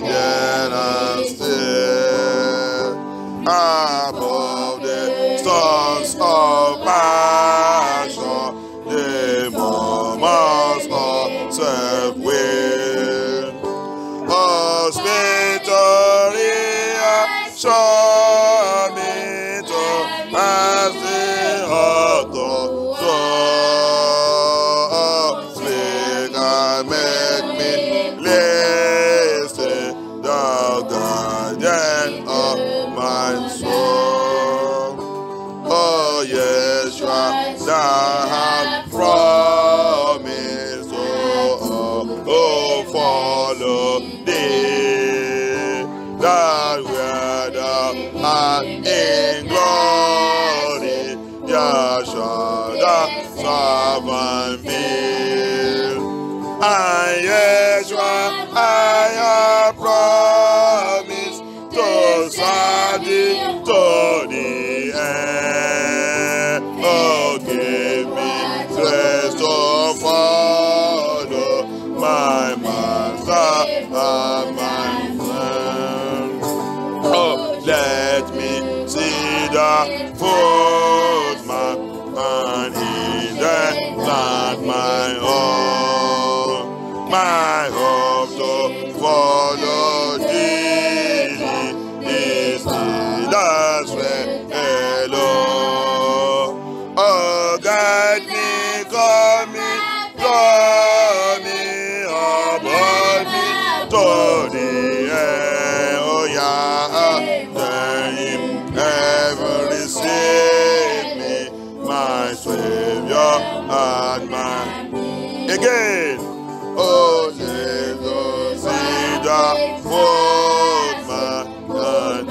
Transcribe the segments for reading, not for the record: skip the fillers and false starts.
angel and still above the storms of passion, the moments of self-will. Oh, victory, show me to pass the auto. Speak and make me listen, the guardian of my soul. Oh, yes, you are that promise. Oh, follow thee, that weather and in glory, Yahshua, servant be. And Yeshua, I have promised to serve thee to the end. Oh, give me grace to follow my master and my friend. Oh, let me see the footman and in the land my own. My hope to follow thee is the hello. Oh, guide me, coming, draw me, about me to the end. Oh, yeah, then ever receive me, my Savior and my again. Oh, let us see the footman and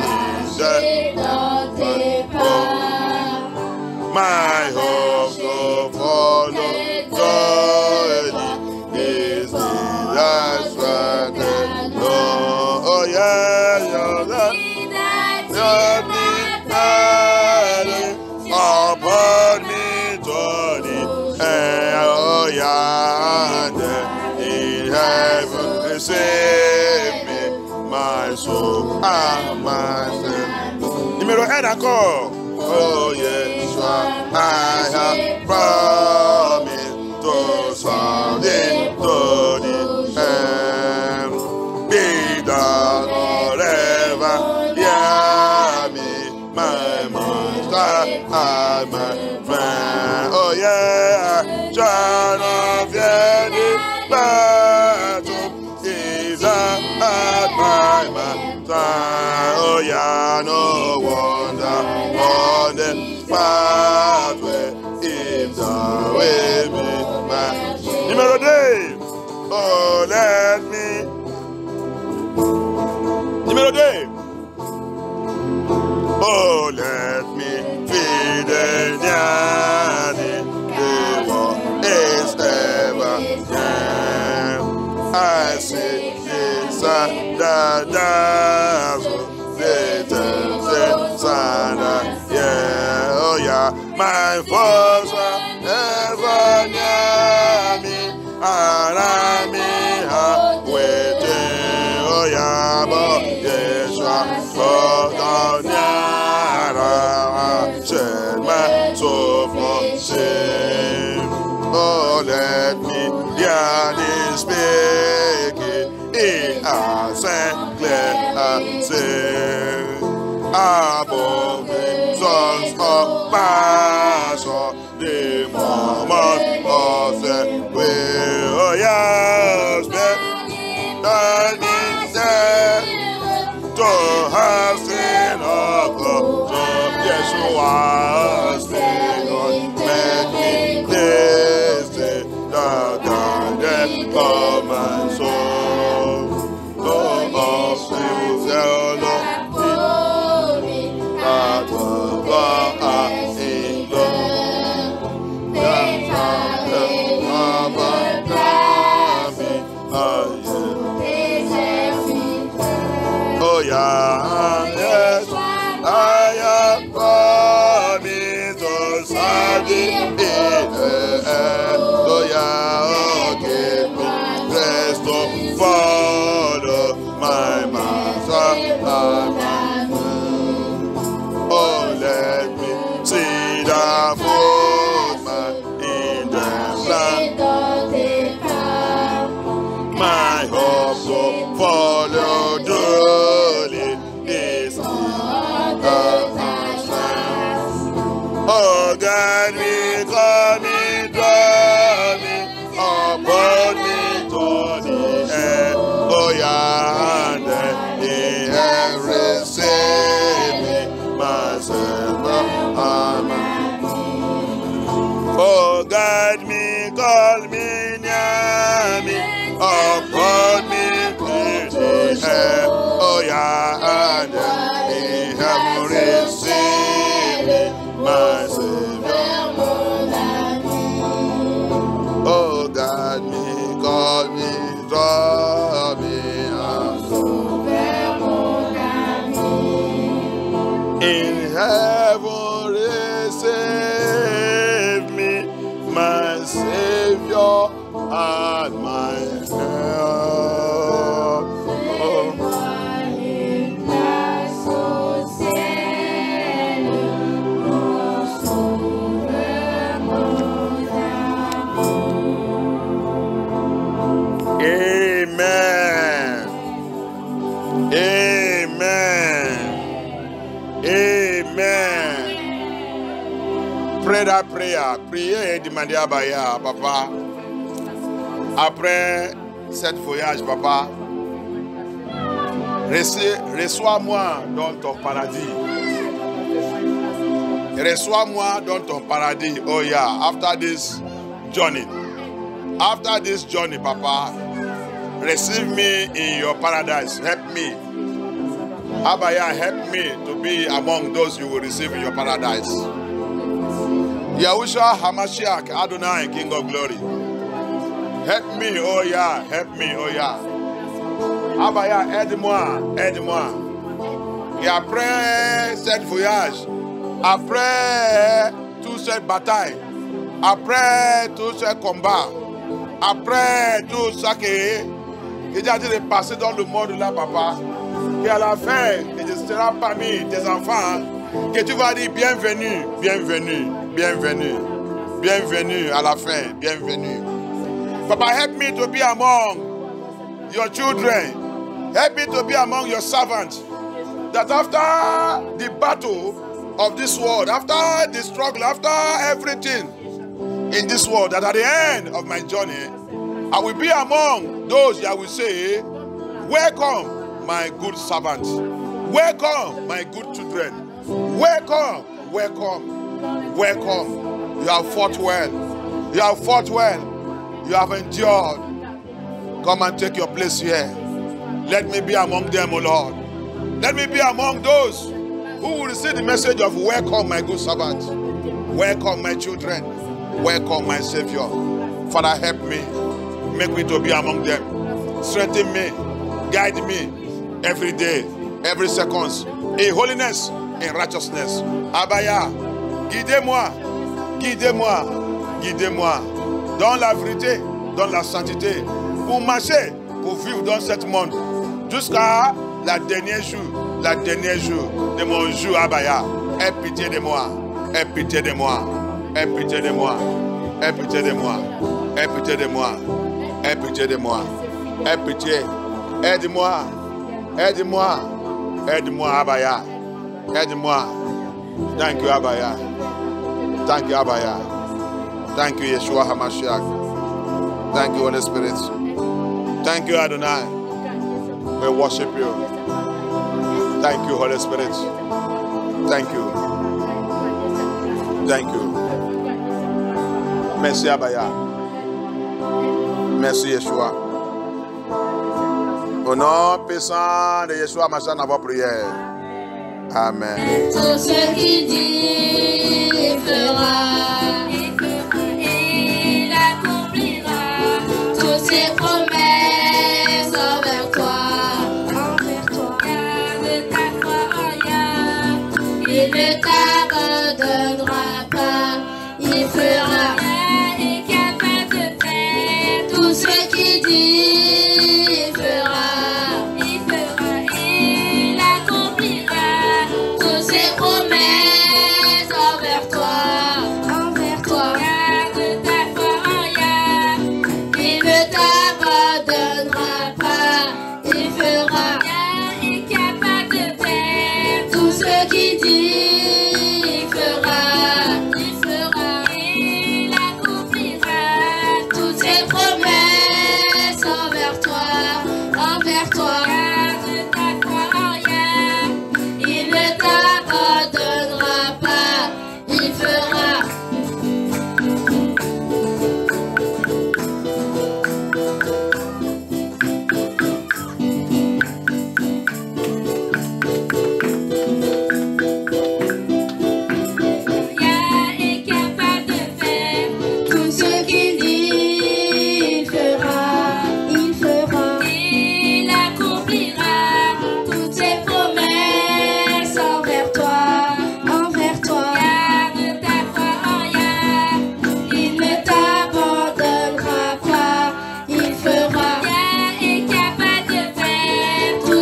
my hope to follow journey is the last one. Oh, yeah, upon me to the oh, yeah, in heaven receive me, my soul and my sin. Numéro 1 encore. Oh, yes, I have promised to serve thee to the end. Be thou forever, hear me, my master and my friend. Oh, yeah, John of the battle is at my master. Oh, yeah, no wonder on the pathway if thou will be my numéro 2. Oh, let me numéro 2. Oh, let me feed the nanny. The war is ever young. I see this and that dazzle. Yeah, oh yeah, my foes are ever near me, and I'm waiting. Oh yeah, but Yeshua, for down here, shed my soul for sin. Oh, let me hear this speaking in a clear and sing. Above the sons of passion, the moment of the way. Oh, yes, but to have seen of the Yeshua, make me tasty the garden of my soul. Oh, yeah, yes, I have promised to serve thee. Oh, yeah, oh, give me grace to follow my heaven receive me, my Savior and my help. Amen. Amen. Amen. Pray that prayer. Priez et demandez à Baya, papa. Après cette voyage, papa, reçois-moi dans ton paradis. Reçois-moi dans ton paradis. Oh yeah, after this journey. After this journey, papa, receive me in your paradise. Help me. Abaya, help me to be among those you will receive in your paradise. Yahushua Hamashiach, Adonai, King of glory. Help me, oh yeah, help me, oh yeah. Abaya, aide-moi, aide-moi. Et après cette voyage, après toute cette bataille, après tout ce combat, après tout ça que j'ai dit de passer dans le monde là, papa, qu'à la fin, que tu seras parmi tes enfants, que tu vas dire bienvenue, bienvenue, bienvenue, bienvenue à la fin, bienvenue. Papa, help me to be among your children. Help me to be among your servants. That after the battle of this world, after the struggle, after everything in this world, that at the end of my journey, I will be among those that will say, welcome, my good servants. Welcome, my good children. Welcome, welcome, welcome. You have fought well. You have fought well. You have endured. Come and take your place here. Let me be among them, O Lord. Let me be among those who will receive the message of welcome, my good servants. Welcome, my children. Welcome, my Savior. Father, help me. Make me to be among them. Strengthen me. Guide me every day, every second. In holiness, in righteousness. Abaya, guidez-moi. Guidez-moi. Guidez-moi. Dans la vérité, dans la sainteté. Pour marcher, pour vivre dans ce monde. Jusqu'à la dernière jour de mon jour, Abaya. Aie pitié de moi. Aie pitié de moi. Aie pitié de moi. Aie pitié de moi. Aie pitié de moi. Aie pitié de moi. Aie pitié. Aide-moi. Aide-moi. Aide-moi, Abaya. Aide-moi. Thank you, Abaya. Thank you, Abaya. Thank you, Yeshua HaMashiach. Thank you, Holy Spirit. Thank you, Adonai. We worship you. Thank you, Holy Spirit. Thank you. Thank you. Merci, Abaya. Merci, Yeshua. Au nom puissant de Yeshua HaMashiach, dans votre prière. Amen. Tout ce qu'il dit, il fera. Il accomplira toutes ses promesses envers toi. Garde ta foi en Yah. Il ne t'abandonnera pas. Il fera. Il est capable de faire tout ce qu'il dit. Il fera. Il fera. Il accomplira toutes ses promesses envers toi. Envers toi. Garde ta foi en Yah. Il ne t'abandonnera pas. Il fera. Yah est capable de faire tout ce qu'il dit.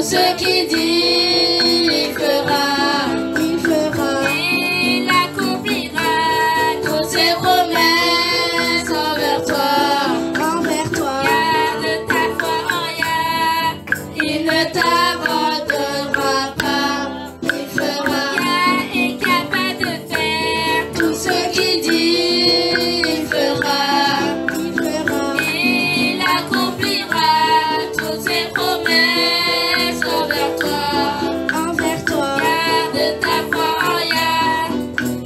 ce qu'il dit, il fera. Il accomplira toutes ses promesses envers toi. Garde ta foi en Yah, il ne t'abandonnera pas. Il fera. Yah est capable de faire tout ce qu'il dit, il fera. Il accomplira toutes ses promesses envers toi. Garde ta foi en Yah,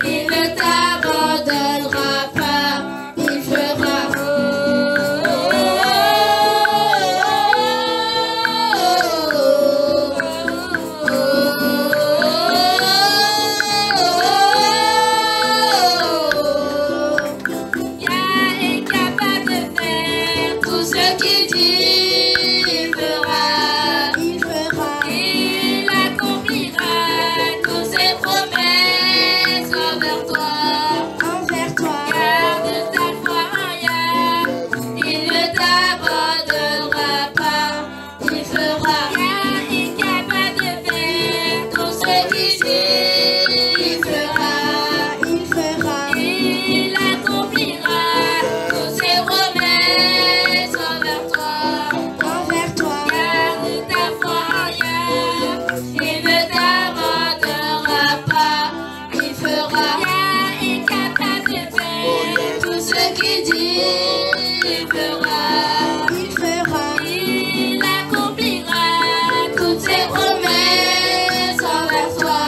il ne t'abandonnera pas. Il fera. Yah est capable de faire tout ce qu'il dit, il fera. Il accomplira toutes ses promesses envers toi. Garde ta foi en Yah, il ne t'abandonnera pas. Il fera. Yah est capable de faire tout ce qu'il dit, il fera. Il accomplira toutes ses promesses envers toi. Garde ta foi en Yah, il ne t'abandonnera pas. Il fera. Yah est capable de faire tout ce qu'il dit, il fera. Il accomplira toutes ses promesses envers toi.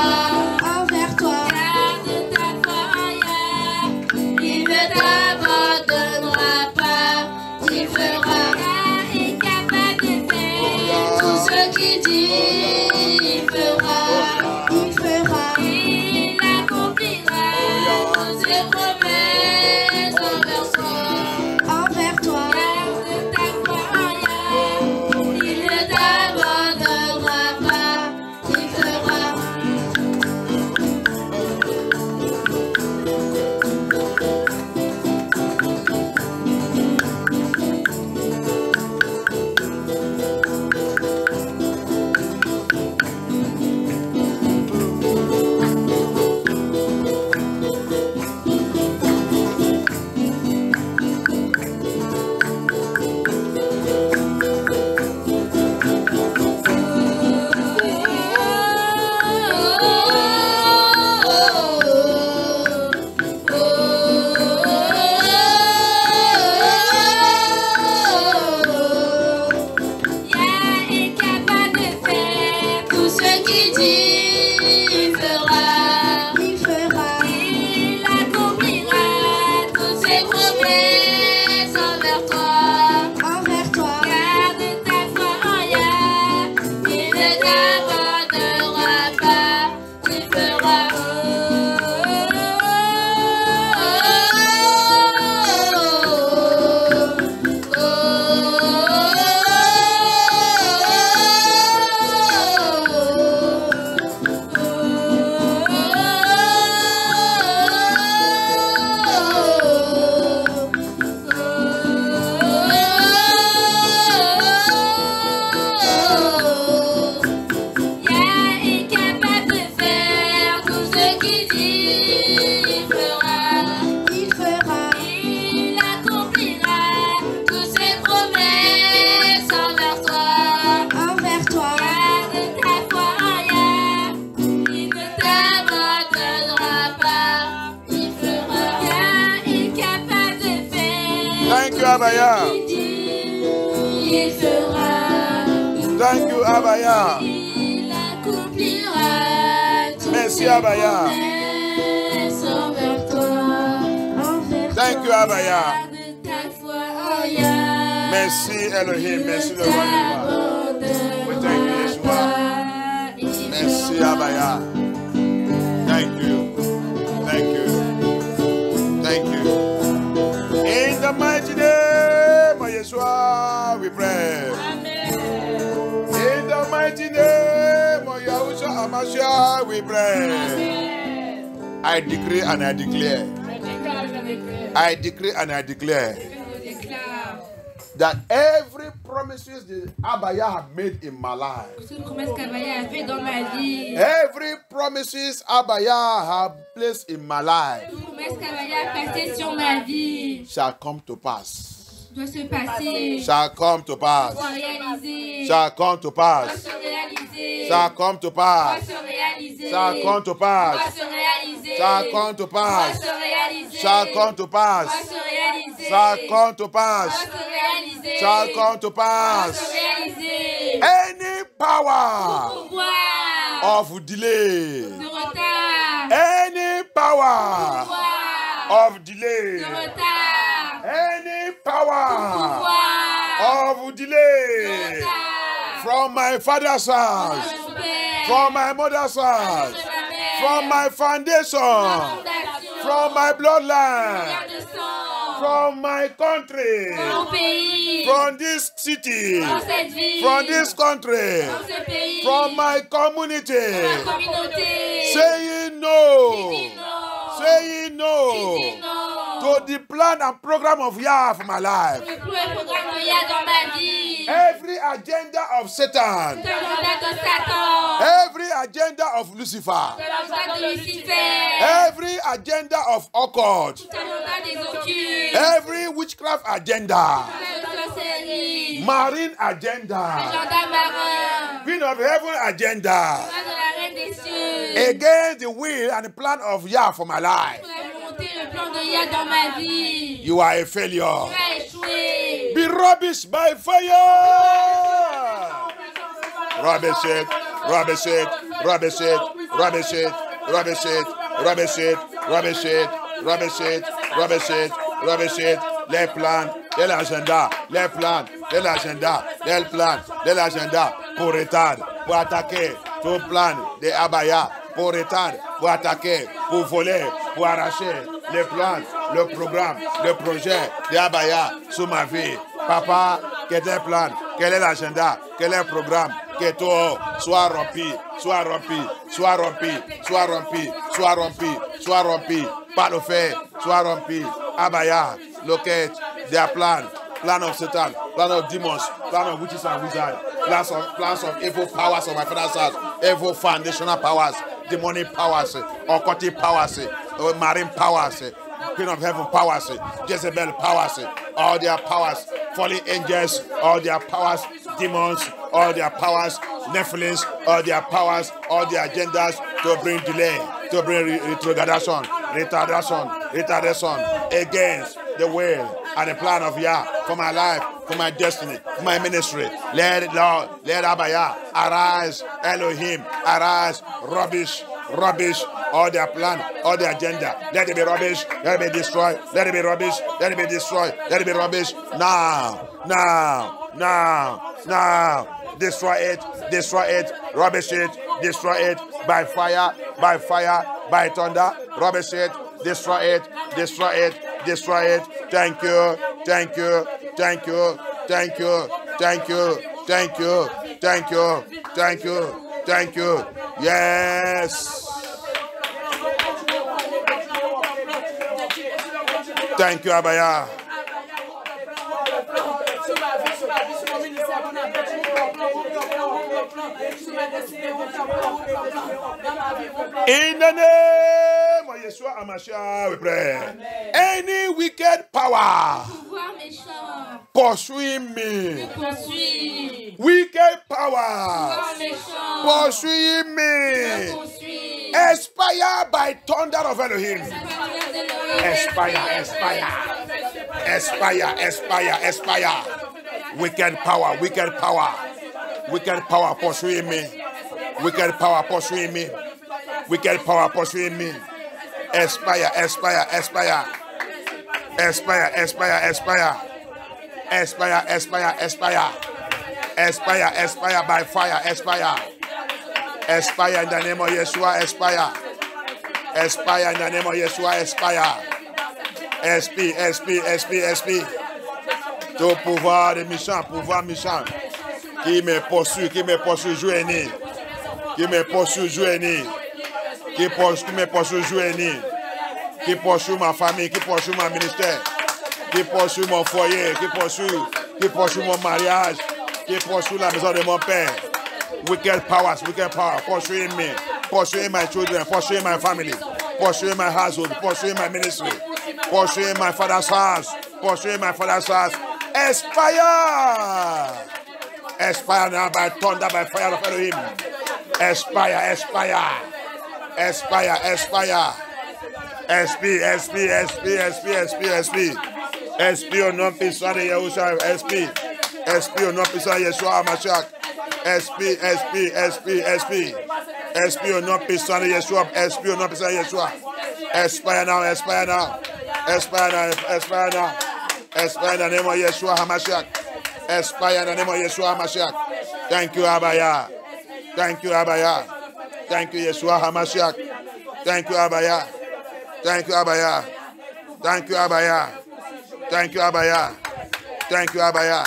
Garde ta foi en Yah, il ne t'abandonnera pas. Il fera. Yah est capable de faire tout ce qu'il dit, il fera. Il accomplira toutes ses promesses envers toi. Garde ta foi en Yah, il ne t'abandonnera pas. Il fera. Yah est capable de faire tout ce qu'il dit, il fera. Il accomplira toutes ses promesses envers toi. Garde ta foi en Yah, il ne t'abandonnera pas. Il fera. Yah est capable de faire tout ce qu'il dit, il fera. Il accomplira toutes ses promesses envers toi. Garde ta foi en Yah, il ne t'abandonnera pas. Il fera. Yah est capable de faire Thank you, Abba Yah. ce qu'il dit, il fera. Thank you, Abba Yah. Il accomplira toutes Merci, ses Abba Yah. promesses envers toi. Thank you, Abba Yah. Garde ta foi en Yah. Merci, Elohim. Merci, le roi des rois. We thank you, Yeshua. Merci, Abba Yah. Thank you. Thank you. Thank you. In the mighty name of Yeshua, we pray. In the mighty name of Yahushua HaMashiach, we pray. I decree and I declare. I decree and I declare that every promises the Abaya have made in my life. Toutes les promesses qu'Abaya a fait dans ma vie. Every promises Abaya have placed in my life Toutes les promesses qu'Abaya a passées sur ma vie. shall come to pass. Doit se passer. Shall come to pass. Doit réaliser. Shall come to pass. Doit se réaliser. Shall come to Doit pass. se réaliser. Shall come to Doit pass. se réaliser. Shall come to Doit pass. se réaliser. Shall come to Doit pass. se réaliser. Shall come to pass. Doit se réaliser. Shall come to Doit pass. se réaliser. Any power Pouvoir of delay. de retard. Any power Pouvoir of delay. de retard. Any power Pouvoir of de delay. retard. From my father's house. Mon père. From my mother's house. De ma mère. From my foundation. Fondation. From my bloodline. Regard de sang. From my country. Mon pays. From this city. Dans cette ville. From this country. Dans ce pays. From my community. Ma communauté. Saying no. Dis non. Saying no. Dis non. To the plan and program of Yah for my life. Le programme qu'il y a dans ma vie. Every agenda of Satan. Tout l'agenda de Satan. Every agenda of Lucifer. Tout l'agenda de Lucifer. Every agenda of occult. Tout l'agenda des occultes. Every witchcraft agenda. La sorcellerie. Marine agenda. L'agenda marin. Queen of heaven agenda. L'agenda de la reine des cieux. Against the will and the plan of Yah for my life. Pour la volonté et le plan de Yah dans ma vie. You are a failure. Tu as échoué. Be rubbish by fire. Rubbish it, rubbish it, rubbish it, rubbish it, rubbish it, rubbish it, rubbish it, rubbish it, rubbish it, rubbish it. Les plans de l'agenda, les plans de l'agenda, les plans de l'agenda pour retard, pour attaquer tout plan de Abaya, pour retard, pour attaquer, pour voler, pour arracher les plans, le programme, le projet de Abaya sur ma vie. Papa, quel est le plan, quel est l'agenda, quel est le programme, que tout soit rompu, soit rompu, soit rompu, soit rompu, soit rompu, soit rompu, par le fait, soit rompu. Abaya, locate their plan of Satan, plan of demons, plan of witches and wizards, plans of evil powers of my father's house, evil foundational powers, demonic powers, occultic powers, marine powers, Queen of heaven powers, Jezebel powers, all their powers, fallen angels, all their powers, demons, all their powers, Nephilims, all their powers, all their agendas to bring delay, to bring retrogradation, retardation against the will and the plan of Yah for my life, for my destiny, for my ministry. Let it, Lord, let Abaya arise, Elohim, arise, rubbish, all their plan, all their agenda. Let it be rubbish, let it be destroyed, let it be rubbish, let it be destroyed, let it be rubbish. Now. Destroy it, rubbish it, destroy it by fire, by thunder, rubbish it, destroy it. Thank you. Yes. Thank you, Abaya. In the name of Yeshua HaMashiach, we pray. Any wicked power pursuing me, wicked power pursuing me, expire by thunder of Elohim. Expire. Wicked power pursuing me. Expire. By fire. Expire in the name of Yeshua. Expire in the name of Yeshua. SP. Tout pouvoir méchant, qui me poursuit journée, qui me poursuit ma famille, qui poursuit mon ministère, qui poursuit mon foyer, qui poursuit qui poursuit mon mariage, qui poursuit la maison de mon père. Wicked powers, pursuing me, pursuing my children, pursuing my family, pursuing my household, pursuing my ministry, pursuing my father's house, pursuing my father's house. Expire! Expire now by thunder, by fire of Elohim. Expire, expire. Expire, expire. SP, SP, SP, SP, SP, SP. SP au nom puissant de Yahushua, SP. SP au nom puissant de Yeshua HaMashiach. SP, SP, SP, SP. SP au nom puissant de Yeshua. SP au nom puissant de Yeshua. Expire now, expire now. Expire now, expire now. Expire in the name of Yeshua HaMashiach. Expire in the name of Yeshua HaMashiach. Thank you, Abaya. Thank you, Abaya. Thank you, Yeshua HaMashiach. Thank you, Abaya. Thank you, Abaya. Thank you, Abaya. Thank you, Abaya. Thank you, Abaya.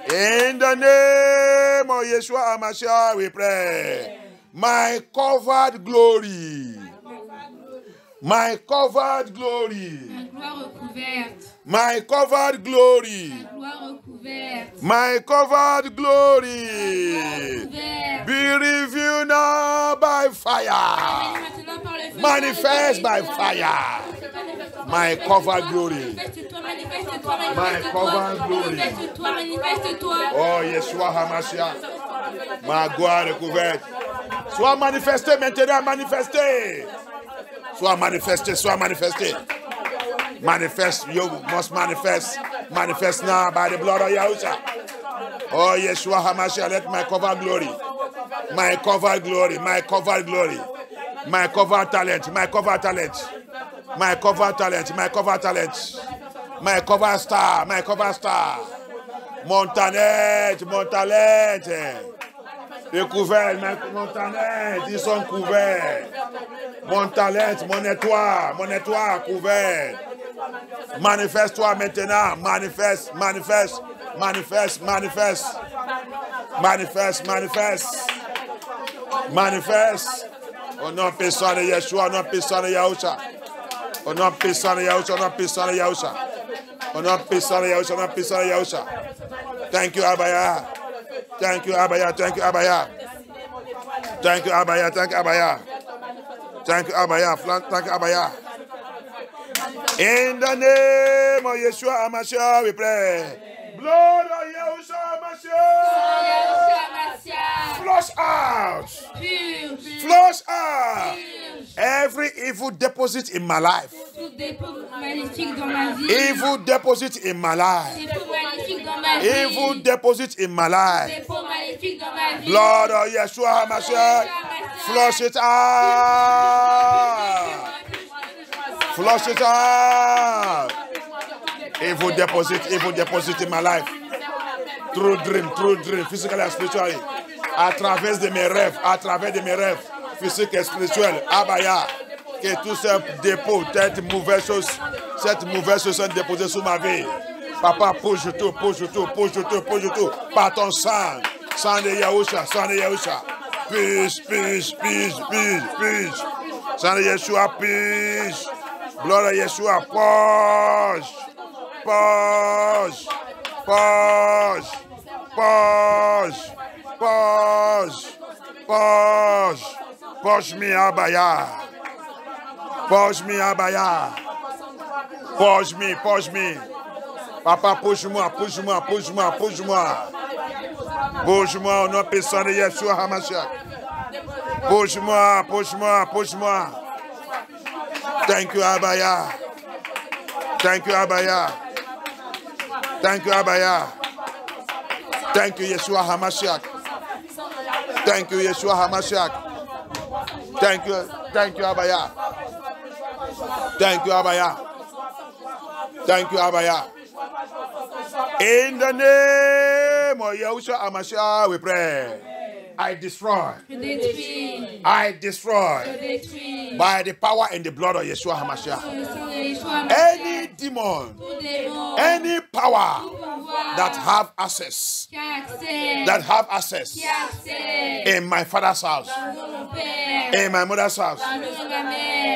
In the name of Yeshua HaMashiach, we pray. My covered glory. My covered glory. Ma gloire recouverte. My covered glory. Ma gloire recouverte. My covered glory. Recouverte. Be revealed now by fire. Maintenant par le feu. Manifest by fire. My covered glory. Manifeste-toi, manifeste-toi, My covered glory. manifeste-toi, manifeste-toi. Oh, Yeshua HaMashiach. Ma gloire recouverte. Sois manifesté maintenant, manifesté. Sois manifesté, sois manifesté. Manifest, you must manifest. Manifest now by the blood of Yahushua. Oh, Yeshua HaMashiach, let my covered glory. My covered glory, my covered glory. My covered talent, my covered talent. My covered talent, my covered talent. My covered star, my covered star. Mon talent, mon talent. Les couverts, mon talent, ils sont couverts. Mon talent, mon étoile couvert. Manifeste-toi maintenant, manifeste, manifeste, manifeste, manifeste. Manifeste, manifeste. Manifeste. Au nom puissant de Yeshua, au nom puissant de Yahushua. Au nom puissant de Yahushua, au nom puissant de Yahushua. Au nom puissant de Yahushua, au nom puissant de Yahushua. Thank you, Abaya. Thank you, Abaya. Thank you, Abaya. Thank you, Abaya. Thank you, Abaya. Thank you, Abaya. Thank you, Abaya. In the name of Yeshua HaMashiach, we pray. Blood of Yeshua HaMashiach. Flush out. Flush out. Every evil deposit in my life. Evil deposit in my life. Evil deposit in my life. Blood of Yeshua HaMashiach. Flush it out. Flush it out. Evil deposit in my life. True dream, physically and spiritually. À travers de mes rêves, physiques et spirituels. Abaya, que tous ces dépôts, cette mauvaise chose sont déposés sur ma vie. Papa, pousse tout. Par ton sang. Sang de Yahushua. Peace. Sang de Yeshua, peace. Blood of Yeshua, push me, Abaya. Push me. Papa, push-moi. Push-moi au nom puissant de Yeshua HaMashiach. Push-moi. Thank you, Abaya. Thank you, Yeshua HaMashiach. Thank you, Abaya. Thank you, Abaya. In the name of Yahushua HaMashiach, we pray. I destroy by the power and the blood of Yeshua HaMashiach any demon, any power that have access in my father's house, in my mother's house,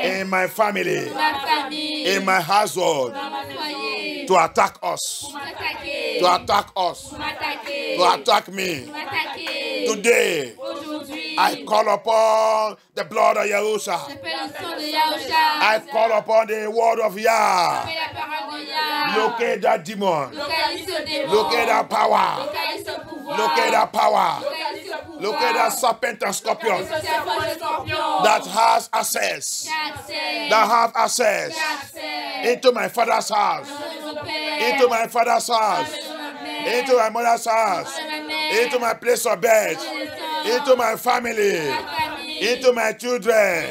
in my family, in my household. to attack us, to attack us, to attack me. Today, I call upon the blood of Yahusha. I call upon the word of Yah. Locate that demon. Locate that power. Locate that power. Locate that serpent and scorpion that has access. That have access into my father's house. Into my father's house. Into my mother's house. Into my place of bed. Into my family. Into my children.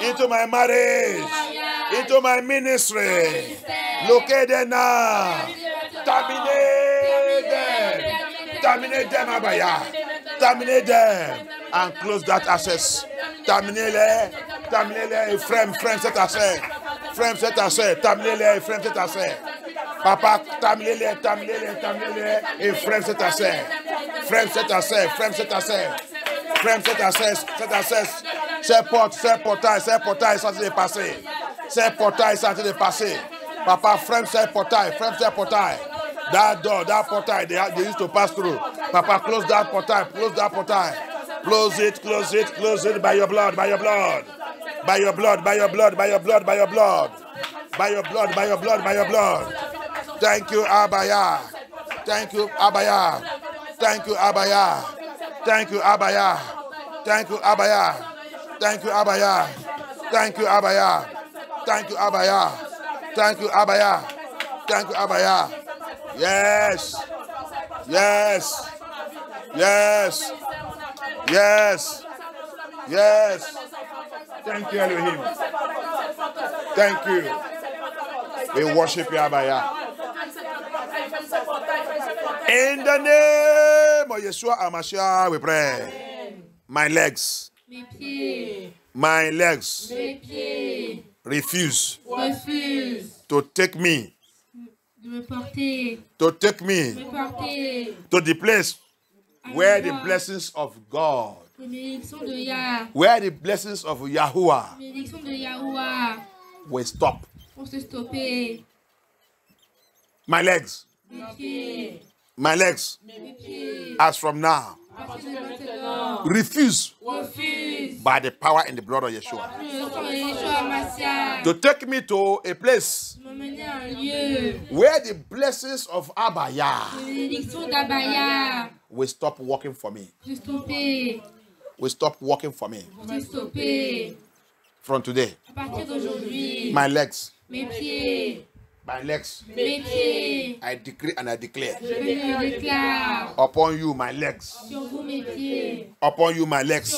Into my marriage. Into my ministry. Locate them now. Terminate them. Terminate them, Abaya. Terminate them. And close that access. Terminate les. Frère, cet accès. Frère, cet accès. Terminate les. Frère, cet accès. Papa, terminate les. Et frère, cet accès. Frère, cet accès. Frère, cet accès. Frère, cet accès. Ces portails sont dépassés. Ces portails sont dépassés. Papa, frame ces portails. That door, that portal they used to pass through. Papa, close that portal. Close it by your blood. By your blood. Thank you, Abaya. Thank you, Abaya. Thank you, Abaya. Thank you, Abaya. Thank you, Abaya. Thank you, Abaya. Thank you, Abaya. Thank you, Abaya. Thank you, Abaya. Thank you, Abaya. Yes. Yes. Yes. Yes. Yes. Thank you, Elohim. Thank you. We worship you, Abaya. In the name of Yeshua HaMashiach, we pray. My legs. My legs. Refuse to take me. To take me to the place where the blessings of God, where the blessings of Yahuwah will stop. My legs. My legs. As from now. Refuse by the power and the blood of Yeshua to take me to a place where the blessings of Abaya will stop working for me. Will stop working for me. From today, my legs. My legs. I decree and I declare. Upon you, my legs. Upon you, my legs.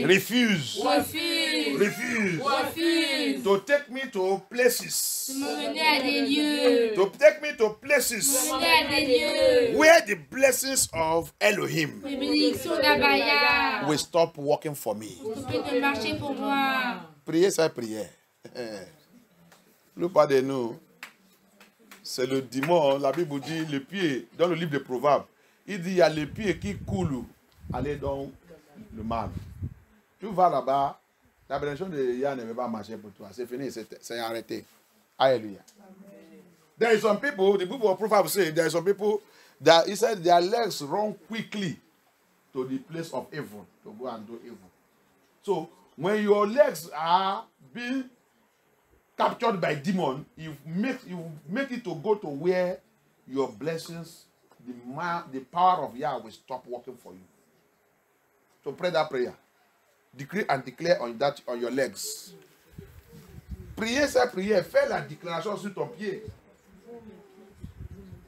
Refuse to take me to places. To take me to places where the blessings of Elohim will stop working for me. Priez sa prière. Le pas de nous, c'est le dimanche. La Bible dit le pied, dans le livre des Proverbes, il dit il y a les pieds qui coulent, allez dans le mal. Tu vas là-bas, la bénédiction de Yah ne va pas marcher pour toi. C'est fini, c'est arrêté. Alléluia. There are some people, the book of Proverbs say, there are some people that he said their legs run quickly to the place of evil, to go and do evil. So when your legs are being captured by demon, you make it to go to where your blessings, the power of Yah will stop working for you. So pray that prayer. Decree and declare on your legs. Priez cette prière, fais la déclaration sur ton pied.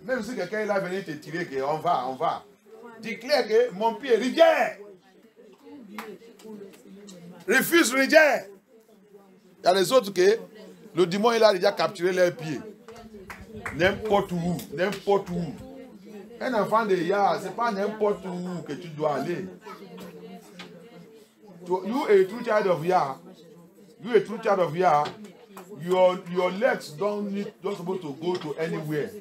Même si quelqu'un est venu te tirer, que on va. Déclare que mon pied rejette. Refuse, rejette. Il y a les autres que le démon il a déjà capturé leurs pieds. N'importe où. Un enfant de Yah, ce n'est pas n'importe où que tu dois aller. You a true child of Yah. Your legs don't supposed to go to anywhere.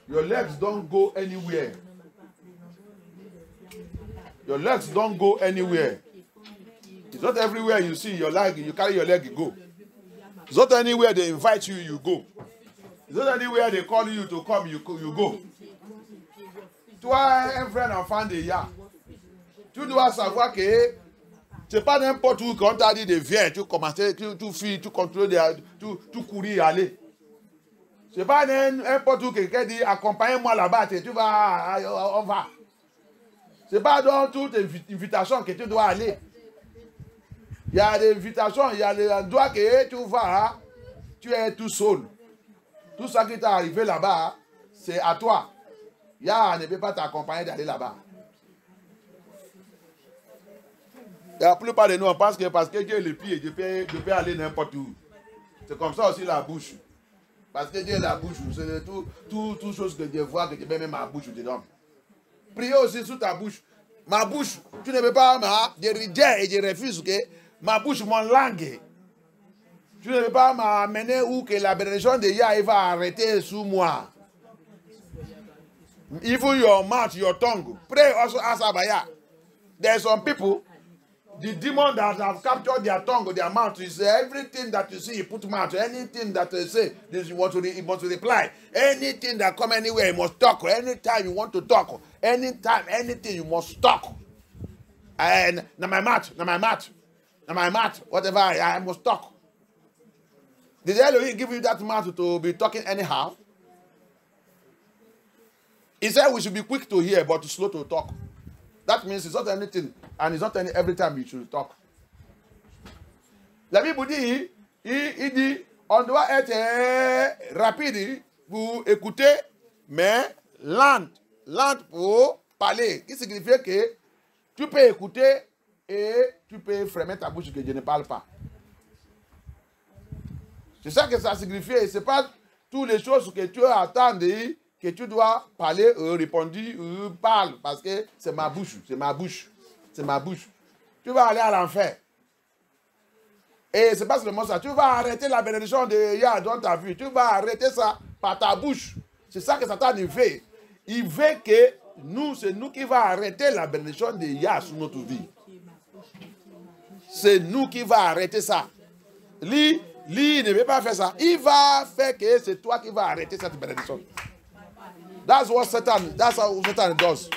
Your legs don't go anywhere. Your legs don't go anywhere. It's not everywhere you see your leg, you carry your leg, you go. It's not anywhere they invite you, you go. It's not anywhere they call you to come, you go. Toi, un frère enfant de ya. Tu dois savoir que c'est pas n'importe où quand tu as dit de viens, tu commences, tu fuis, tu contrôles, tu courir, aller. C'est pas n'importe où quelqu'un dit accompagne-moi là-bas, tu vas, on va. C'est pas dans toute invitation que tu dois aller. Il y a des invitations, il y a des endroits que tu vas, tu es tout seul. Tout ça qui t'est arrivé là-bas, c'est à toi. Ya ne peut pas t'accompagner d'aller là-bas. La plupart de nous, on pense que parce que Dieu est le pied, je peux aller n'importe où. C'est comme ça aussi la bouche. Parce que Dieu est la bouche, c'est tout chose que Dieu voit, que Dieu met même ma bouche dedans. Priez aussi sous ta bouche. Ma bouche, tu ne peux pas, je rejette et je refuse que ma bouche, mon langue. Tu ne peux pas m'amener où que la bénédiction de Yah va arrêter sous moi. Even your mouth, your tongue. Pray also ask Abaya. There are some people, the demon that have captured their tongue, their mouth, is everything that you see, you put mouth. Anything that they say, you want to reply. Anything that come anywhere, you must talk. Anytime you want to talk, anytime, anything, you must talk. And now my mouth, whatever, I must talk. Did Elohim give you that mouth to be talking anyhow? He said we should be quick to hear, but slow to talk. That means it's not anything, and it's not every time you should talk. La Bible dit, il dit, on doit être rapide pour écouter, mais lent pour parler. Qui signifie que tu peux écouter et tu peux fermer ta bouche que je ne parle pas. C'est ça que ça signifie. Ce n'est pas toutes les choses que tu attends que tu dois parler, répondre, parle, parce que c'est ma bouche, c'est ma bouche, c'est ma bouche. Tu vas aller à l'enfer. Et c'est pas seulement ça, tu vas arrêter la bénédiction de Yah dans ta vie, tu vas arrêter ça par ta bouche. C'est ça que Satan veut. Il veut que nous, c'est nous qui va arrêter la bénédiction de Yah sur notre vie. C'est nous qui va arrêter ça. Lui ne veut pas faire ça. Il va faire que c'est toi qui vas arrêter cette bénédiction. That's what Satan does.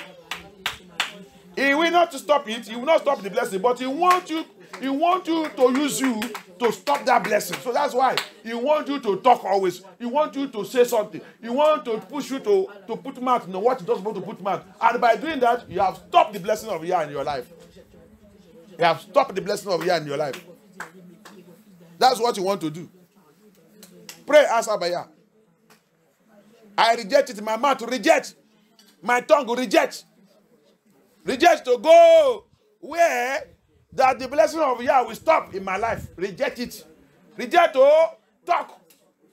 He will not stop it. He will not stop the blessing, but he wants you to use you to stop that blessing. So that's why he wants you to talk always. He wants you to say something. He wants to push you to put mouth in what you're not supposed to put mouth. And by doing that, you have stopped the blessing of Yah in your life. You have stopped the blessing of Yah in your life. That's what you want to do. Pray, ask Abaya. I reject it. My mouth reject. My tongue reject. Reject to go where that the blessing of Yah will stop in my life. Reject it. Reject to talk.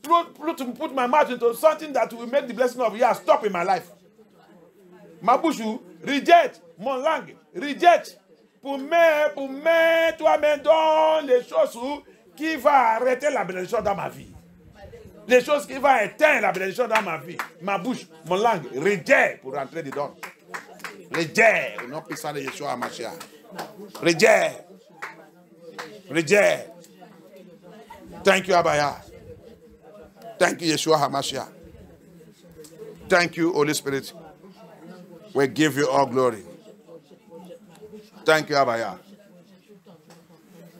Put my mouth into something that will make the blessing of Yah stop in my life. Ma bouche, reject. Mon langue, reject. Pour mettre toi-même dans les choses qui vont arrêter la bénédiction dans ma vie. Les choses qui vont éteindre la bénédiction dans ma vie. Ma bouche, mon langue, reject pour rentrer dedans. Reject. Au nom puissant de Yeshua HaMashiach. Reject. Reject. Thank you, Abaya. Thank you, Yeshua HaMashiach. Thank you, Holy Spirit. We give you all glory. Thank you, Abaya.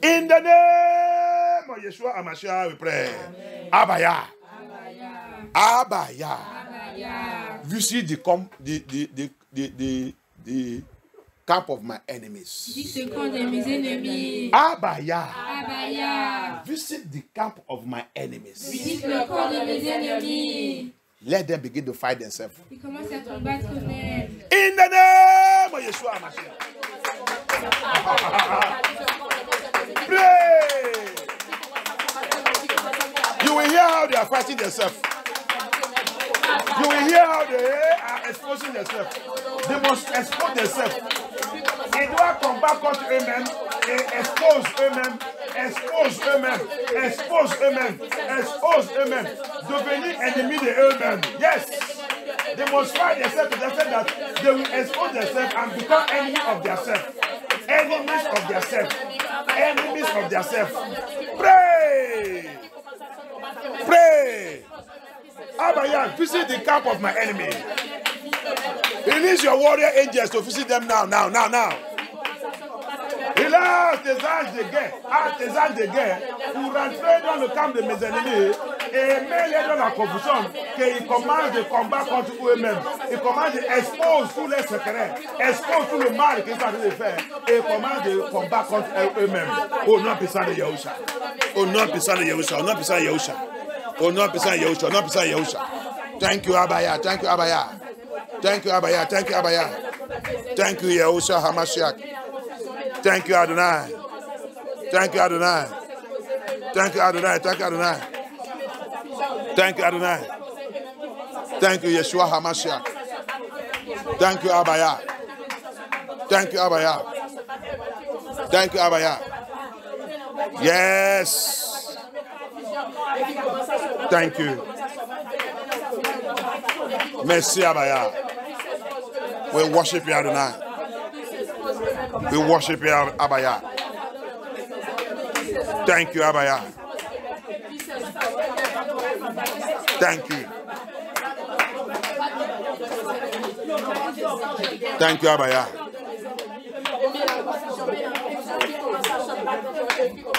In the name of Yeshua HaMashiach, we pray. Abaya. Abaya. You see the camp of my enemies. Abaya. Visit the camp of my enemies. Let them begin to fight themselves. In the name of Yeshua HaMashiach. Pray. You will hear how they are fighting themselves. You will hear how they are exposing themselves. They must expose themselves. They do not come back unto amen. Expose amen. Expose amen. Expose amen. Expose amen. Devenir ennemi de eux-mêmes. Yes. They must fight themselves to the extent that they will expose themselves and become enemies of themselves. Enemies of themselves. Enemies of themselves. Pray. Pray. Abaya, visit the camp of my enemy. Release your warrior angels to visit them now. Hélas, tes anges de guerre, pour rentrer dans le camp de mes ennemis et mêler dans la confusion, qu'ils commencent de combattre contre eux-mêmes. Ils commencent d'exposer tous les secrets, exposent tout le mal qu'ils sont en train de faire et commencent de combattre contre eux-mêmes. Au nom puissant de Yahusha. Au nom puissant de Yahusha. Au nom puissant de Yahusha. Au nom puissant de Yahusha. Au nom puissant de Yahusha. Thank you, Abaya. Thank you, Abaya. Thank you, Abaya. Thank you, Abaya. Thank you, Yahusha Hamashiach. Thank you, Adonai. Thank you, Adonai. Thank you, Adonai. Thank you, Adonai. Thank you, Adonai. Thank you, Yeshua HaMashiach. Thank you, Abaya. Thank you, Abaya. Thank you, Abaya. Yes. Thank you. Merci, Abaya. We worship you, Adonai. We worship you, Abaya. Thank you, Abaya. Thank you. Thank you, Abaya.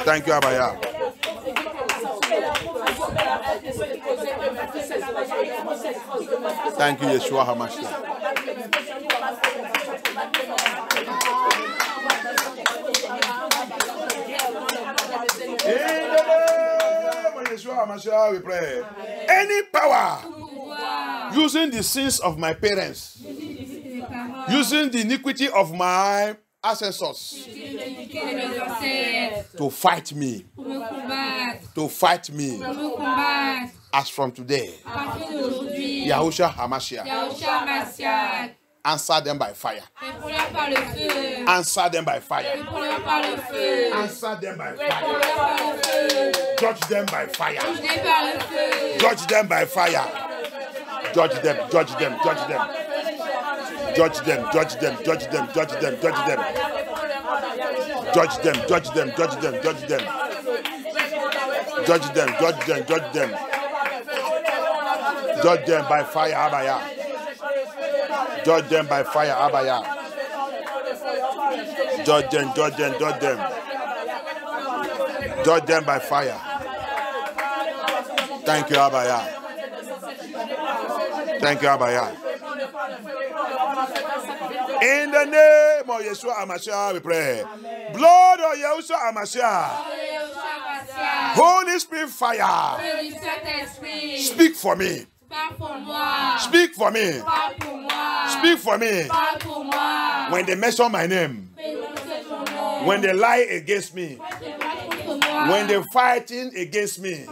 Thank you, Abaya. Thank you, Yeshua HaMashiach. In the name of Yeshua HaMashiach, we pray. Any power using the sins of my parents, using the iniquity of my ancestors to fight me, as from today, Yahusha HaMashiach, answer them by fire. Answer them by fire. Answer them by fire. Judge them by fire. Judge them by fire. Judge them, judge them, judge them. Judge them, judge them, judge them, judge them, judge them. Judge them, judge them, judge them, judge them. Judge them, judge them, judge them. Judge them by fire, Abaya. Judge them by fire, Abaya. Judge them, judge them, judge them. Judge them by fire. Thank you, Abaya. Thank you, Abaya. In the name of Yeshua HaMashiach, we pray. Blood of Yeshua HaMashiach. Holy Spirit fire. Speak for me. Speak for me. Speak for me. When they mention my name, when they lie against me, when they're fighting against me,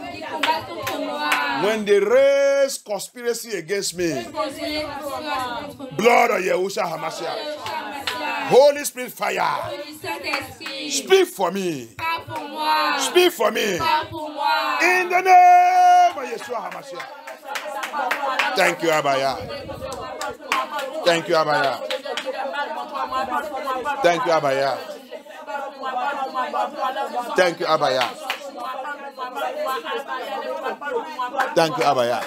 when they raise conspiracy against me, blood of Yahusha HaMashiach, Holy Spirit fire, speak for me. Speak for me. In the name of Yeshua HaMashiach. Thank you, Abaya. Thank you, Abaya. Thank you, Abaya. Thank you, Abaya. Thank you, Abaya.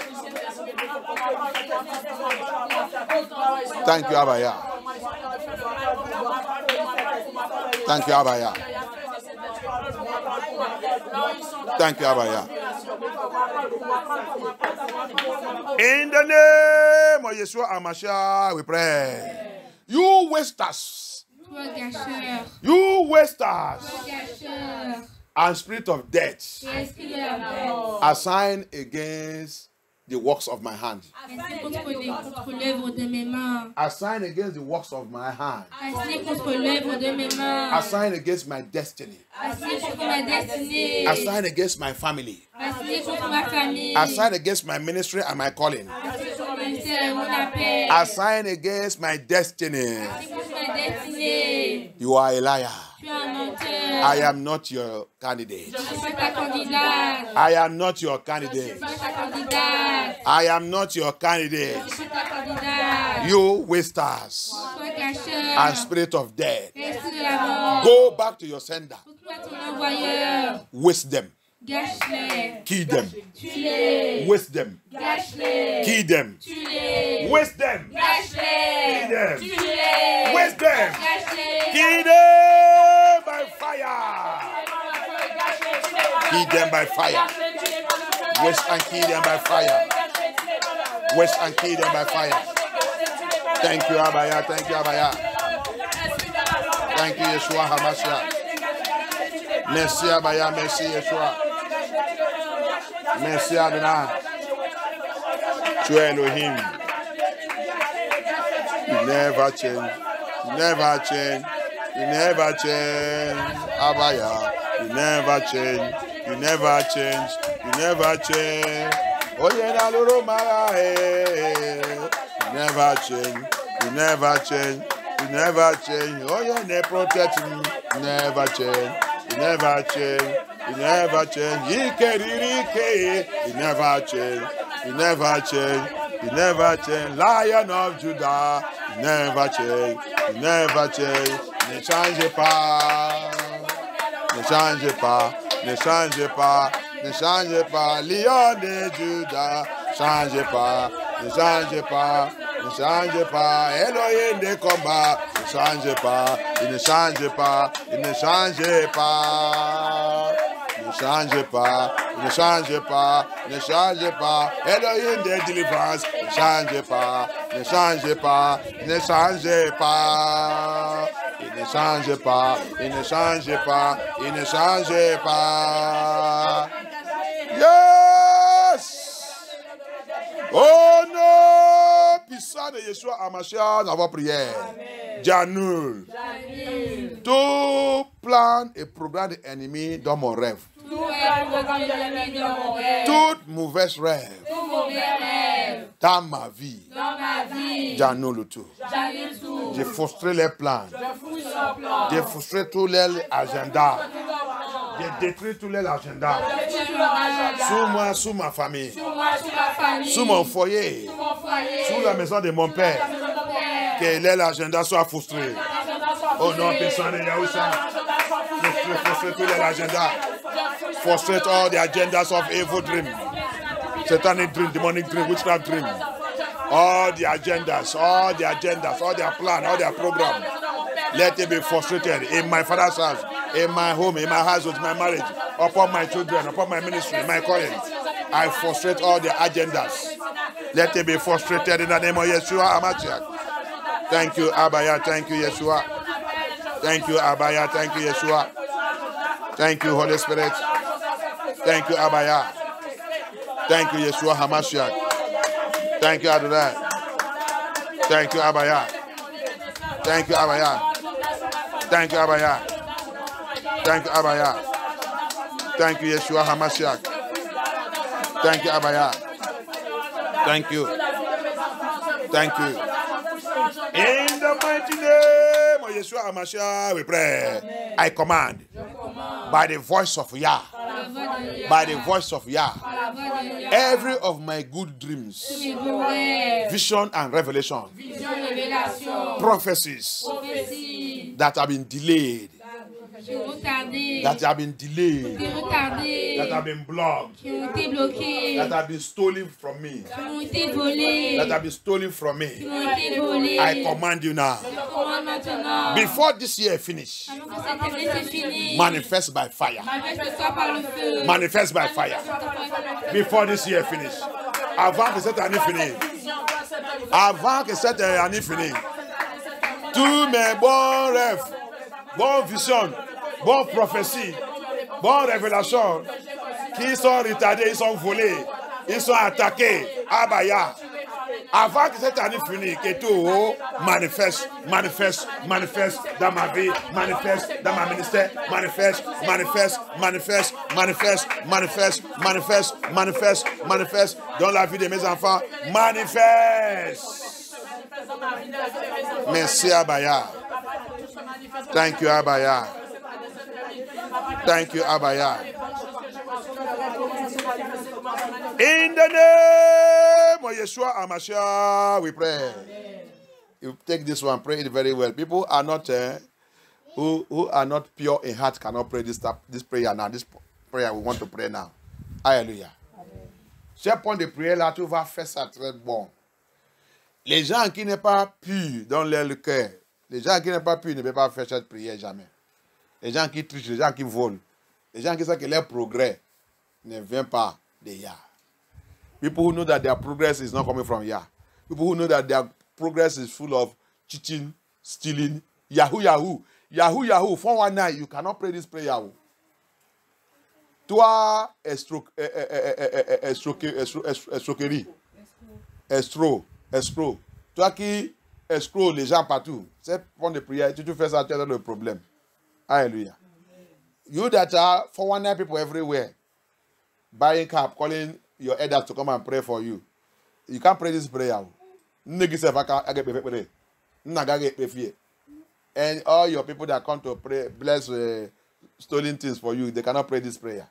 Thank you, Abaya. Thank you, Abaya. Thank you, Abaya. In the name of Yeshua HaMashiach, we pray. You wasters. You wasters. And spirit of death. Assigned against the works of my hand. Assigned against the works of my hand. Assigned against my destiny. Assigned against my family. Assigned against my ministry and my calling. Assigned against my destiny. You are a liar. I am not your candidate. I am not your candidate. I am not your candidate. You wasters and spirit of death. Go back to your sender. Waste them. Gâche-les. Kill them. Tue-les. Waste them. Gâche-les. Kill them. Tue-les. Waste them. Gâche-les. Kill them. Tue-les. Waste them. Gâche-les. Kill them by fire. Kill them by fire. Waste and kill them by fire. Waste and kill them by fire. Thank you, Abaya. Thank you, Abaya. Thank you, Yeshua HaMashiach. Merci, Abaya. Merci, Yeshua. Merci, Adonai. Tu es Elohim. You never change. You never change. You never change. Abaya. You never change. You never change. You never change. Oh, yeah, Lord, you never change. You never change. You never change. Oh, yeah, they protect me. You never change. You never change. You never change. You never change. You never change. You never change. Lion of Judah. You never change. You never change. Ne changez pas. Ne changez pas. Ne changez pas. Ne changez pas. Lion de Judah. Changez pas. Ne changez pas. Ne changez pas. Elohim des combats. Ne changez pas. Il ne changez pas. Il ne changez pas. Ne changez pas. Ne changez pas. Ne changez pas. Elohim des délivrances. Ne changez pas. Ne changez pas. Ne changez pas. Il ne change pas. Il ne change pas. Il ne change pas. Yes! Oh non! Puissant de Yeshua HaMashiach dans votre prière. Janul. Tout plan et programme de l'ennemi dans mon rêve. Toute mauvaise rêve. Dans ma vie. Janul le tout. J'ai frustré les plans. J'ai frustré tous les agendas. J'ai détruit tous les agendas. Sous moi, sous ma famille. Sous mon foyer. Sous la maison de mon père. Que l'agenda soit frustré. Au nom puissant de Yahusha. Frustré tous les agendas. Frustrate all the agendas of evil dream. Satanic dream, demonic dream, witchcraft dream. All the agendas, all their plan, all their program. Let it be frustrated in my father's house, in my home, in my household, in my marriage, upon my children, upon my ministry, my calling. I frustrate all the agendas. Let it be frustrated in the name of Yeshua HaMashiach. Thank you, Abaya. Thank you, Yeshua. Thank you, Abaya. Thank you, Yeshua. Thank you, Holy Spirit. Thank you, Abaya. Thank you, Yeshua HaMashiach. Thank you, Adonai. Thank you, Abaya. Thank you, Abaya. Thank you, Abaya. Thank you, Abaya. Thank you, Yeshua HaMashiach. Thank you, Abaya. Thank you. Thank you. In the mighty name of Yeshua HaMashiach, we pray. I command by the voice of Yah. By the voice of Yah, every of my good dreams, vision and revelation, prophecies that have been delayed, that have been blocked, that have been stolen from me, I command you now. Before this year finish, manifest by fire. Manifest by fire. Before this year finish. Avant que cette année finisse. Avant que cette année finisse. Tous mes bons rêves, bonnes visions, bonnes prophéties, bonnes révélations qui sont retardées, ils sont volés, ils sont attaqués. Abaya. Avant que cette année finisse, que tout manifeste dans ma vie, manifeste dans ma ministère, manifeste dans la vie de mes enfants, manifeste. Merci Abaya. Thank you Abaya. Thank you Abaya. In the name of Yeshua HaMashiach, we pray. You take this one, pray it very well. People are not who are not pure in heart cannot pray this prayer now. This prayer we want to pray now. Alléluia. Ce point de prière là, tu vas faire ça très bon. Les gens qui n'est pas purs dans leur cœur, les gens qui n'est pas purs ne peuvent pas faire cette prière jamais. Les gens qui trichent, les gens qui volent, les gens qui savent que leur progrès ne vient pas de Yah. People who know that their progress is not coming from Yah. People who know that their progress is full of cheating, stealing, Yahoo, 419, you cannot pray this prayer. Toi, escroquerie, escroc. Toi qui escroc les gens partout, c'est point de prière, tu fais ça, tu as le problème. Hallelujah. You that are 419 people everywhere, buying cap, calling your elders to come and pray for you. You can't pray this prayer. And all your people that come to pray, bless stolen things for you, they cannot pray this prayer.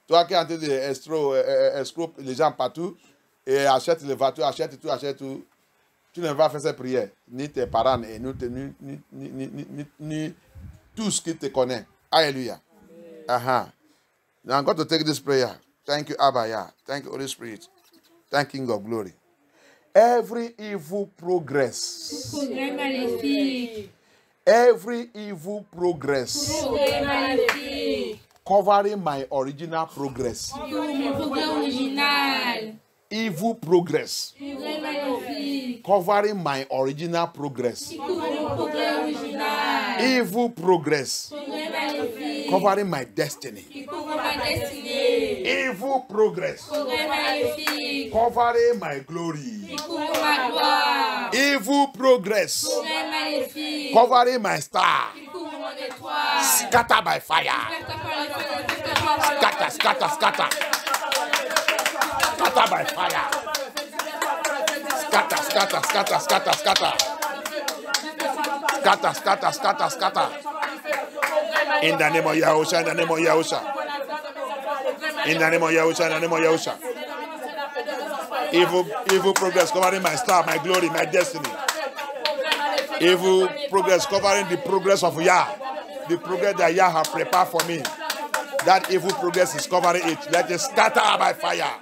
Toi qui entends des escrocs les gens partout, et achète les voitures, achète tout, tu ne vas pas faire cette prière. Ni tes parents, ni tout ce qui te connaît. Alléluia. Now I'm going to take this prayer. Thank you, Abba Yah. Thank you, Holy Spirit. Thank King of Glory. Every evil progress. Every evil progress. Covering my original progress. Evil progress. Covering my original progress. Evil progress. Covering my destiny. Evil progress. Covering my glory. Evil progress. Covering my star. Scatter by fire. Scatter. Scatter by fire. Scatter. Scatter. In the name of Yahusha, in the name of Yahusha. In the name of Yahusha, in the name of Yahusha. Evil progress covering my star, my glory, my destiny. Evil progress covering the progress of Yah. The progress that Yah has prepared for me. That evil progress is covering it. Let it scatter by fire.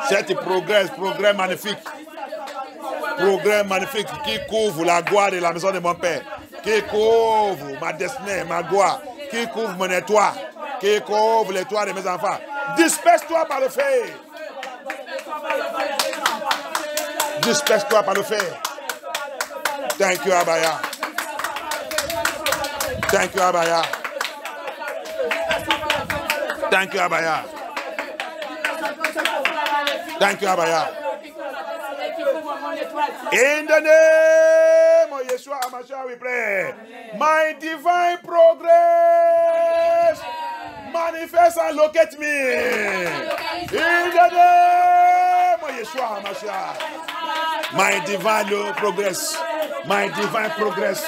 C'est progrès magnifique. Progrès magnifique qui couvre la gloire de la maison de mon Père. Qui couvre ma destinée, ma gloire. Qui couvre mon étoile. Qui couvre l'étoile de mes enfants. Disperse-toi par le feu. Disperse-toi par le feu. Thank you, Abba Yah. Thank you, Abba Yah. Thank you, Abba Yah. Thank you, Abba Yah. In the name of Yeshua HaMashiach we pray. My divine progress manifest and locate me. In the name of Yeshua HaMashiach. My divine progress. My divine progress.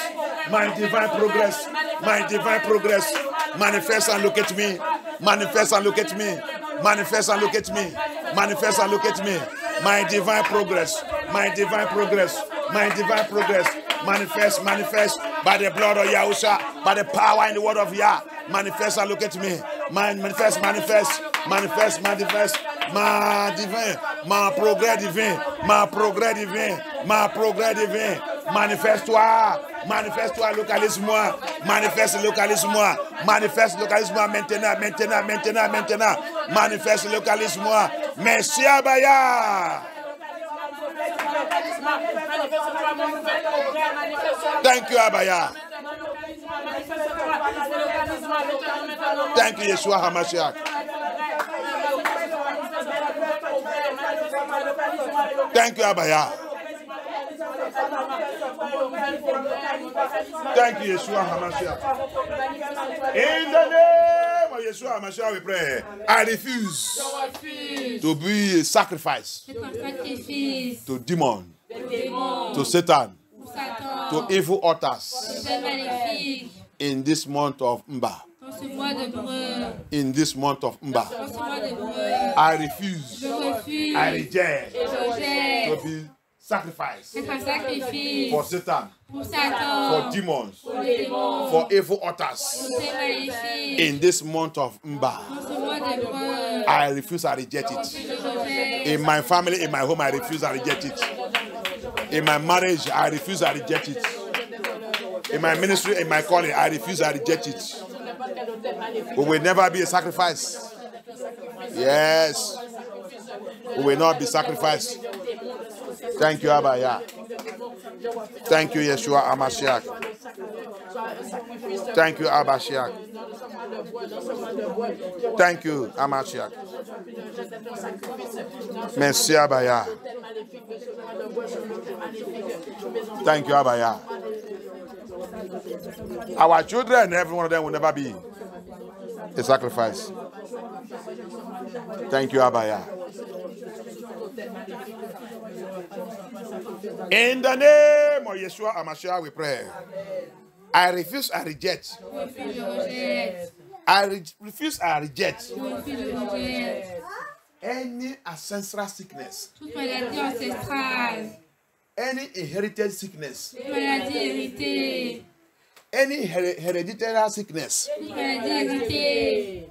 My divine progress. My divine progress. Manifest and locate me. Manifest and locate me. Manifest and locate me. Manifest and locate me. My divine progress. My divine progress. My divine progress. Manifest by the blood of Yahusha, by the power in the word of Yah. Manifest and locate me. Manifest. My divine. My progrès divin. My progrès divin. My progrès divin. Manifeste-toi, localise-moi, localise-moi maintenant, manifeste, localise-moi, merci Abaya. Thank you Abaya. Thank you Yeshua HaMashiach. Thank you Abaya. Thank you, Yeshua HaMashiach. In the name of Yeshua HaMashiach, we pray. I refuse to be a sacrifice to demon, to Satan, to evil altars in this month of Mba. In this month of Mba, I refuse, I reject to be sacrifice être un sacrifice for Satan, pour Satan, for demons, pour les démons, for evil pour altars. ces maléfiques. In this month of Mba, Dans ce mois de preuve, I refuse, I reject je it. rejette. In my family, in my home, I refuse, I reject it. In my marriage, I refuse, I reject it. In my ministry, in my calling, I refuse, I reject it. We will never be a sacrifice. Yes. We will not be sacrificed. Thank you, Abba. Yeah. Thank you, Yeshua Hamashiach. Thank you, Abba Shiach. Thank you, Hamashiach. Merci, Abba. Yeah. Thank you, Abba. Yeah. Our children, every one of them will never be a sacrifice. Thank you, Abaya. In the name of Yeshua HaMashiach, we pray. I refuse, I reject. I refuse, I reject any ancestral sickness, Toute maladie ancestrale, any inherited sickness, toute maladie héritée, any hereditary sickness, toute maladie héritée,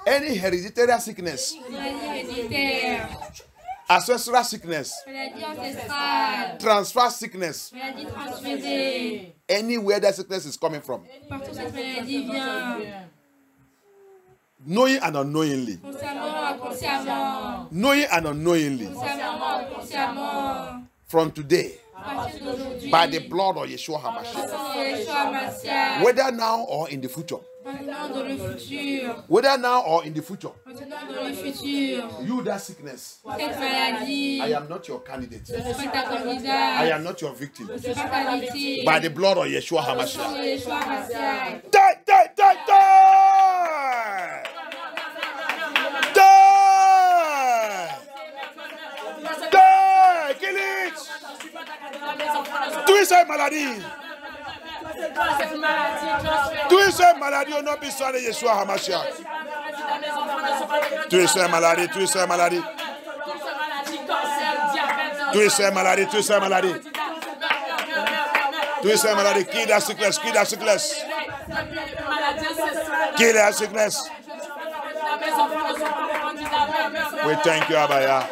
any hereditary sickness, maladie héréditaire, ancestral sickness, maladie ancestrale, transfer sickness, maladie transférée, anywhere that sickness is coming from, partout cette maladie vient, knowing and unknowingly, consciemment, inconsciemment, knowing and unknowingly, consciemment, inconsciemment, from today, à partir d'aujourd'hui, by the blood of Yeshua HaMashiach, Yeshua Hamashiach, whether now or in the future, maintenant dans le futur, whether now or in the future, maintenant dans le futur, you that sickness, cette maladie, I am not your candidate, je ne suis pas ta I candidate, am not your victim, je ne suis pas ta victime, by the blood of Yeshua HaMashiach. Yeshua Hamashiach, Die, die, die, die! Die! Die! Kill it! Tuez cette maladie! Tuez cette maladie au nom puissant de Yeshua HaMashiach. Tuez cette maladie, tuez cette maladie. Tuez cette maladie, tuez cette maladie. Tuez cette maladie. Kill that sickness, kill that sickness. Kill that sickness. We thank you, Abaya.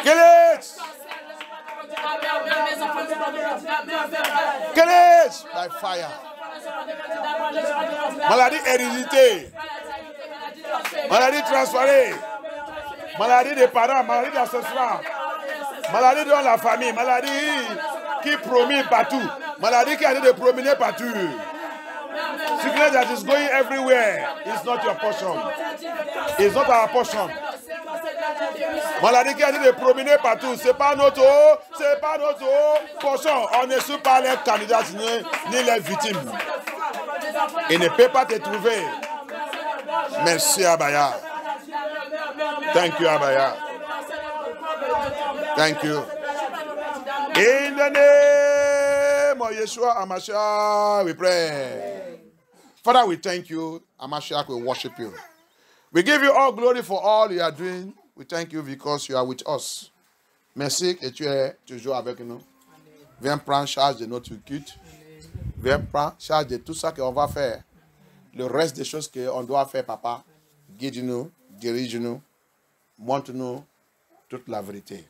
Kill it! Kill it by fire. Maladie héréditée. Maladie transférée. Maladie des parents, maladie d'ancestral. Maladie dans la famille. Maladie qui promène partout. Maladie qui a été promener partout. Sickness that is going everywhere. It's not your portion. It's not our portion. Maladie qui a été promener partout. C'est pas notre portion. On ne suit pas les candidats ni les victimes. Il ne peut pas te trouver. Merci Abaya. Thank you Abaya. Thank you. In the name of Yeshua HaMashiach, we pray. Father, we thank you. HaMashiach, we worship you. We give you all glory for all you are doing. We thank you because you are with us. Merci que tu es toujours avec nous. Viens prendre charge de notre culte. Viens prendre charge de tout ça qu'on va faire. Le reste des choses qu'on doit faire, Papa. Guide-nous, dirige-nous, montre-nous toute la vérité.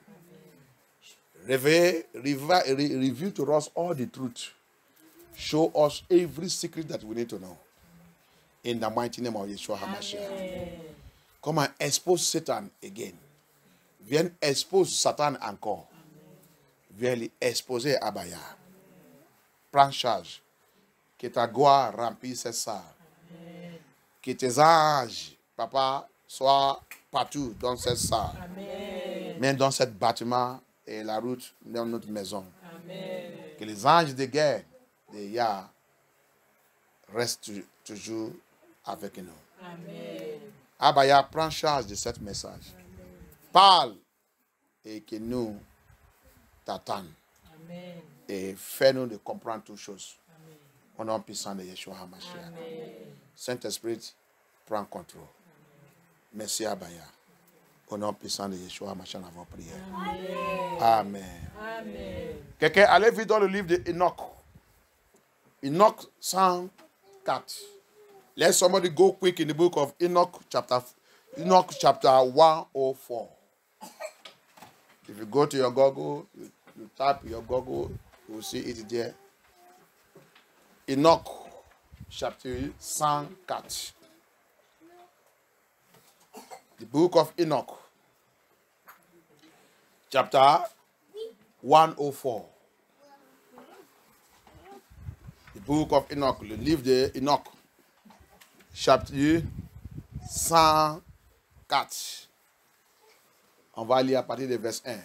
Reveal to us all the truth. Show us every secret that we need to know. In the mighty name of Yeshua HaMashiach. Come and expose Satan again. Viens expose Satan encore. Viens l'exposer à Abaya. Prends charge. Que ta gloire remplisse cette salle. Que tes anges, Papa, soient partout dans cette salle. Même dans ce bâtiment et la route dans notre maison. Que les anges de guerre de Yah restent toujours avec nous. Abaya, prends charge de ce message. Parle et que nous t'attendons. Et fais-nous de comprendre toutes choses. Au nom puissant de Yeshua HaMashiach. Saint-Esprit, prends contrôle. Merci Abaya. Au nom puissant de Yeshua, machin avant prière. Amen. Amen. Quelqu'un, allez vite dans le livre de Enoch. Enoch 104. Let somebody go quick in the book of Enoch chapter 104. If you go to your Google, you type your Google, you will see it there. Enoch chapter 104. The book of Enoch, chapter 104. The book of Enoch, le livre de Enoch, chapitre 104. On va lire à partir du verset 1.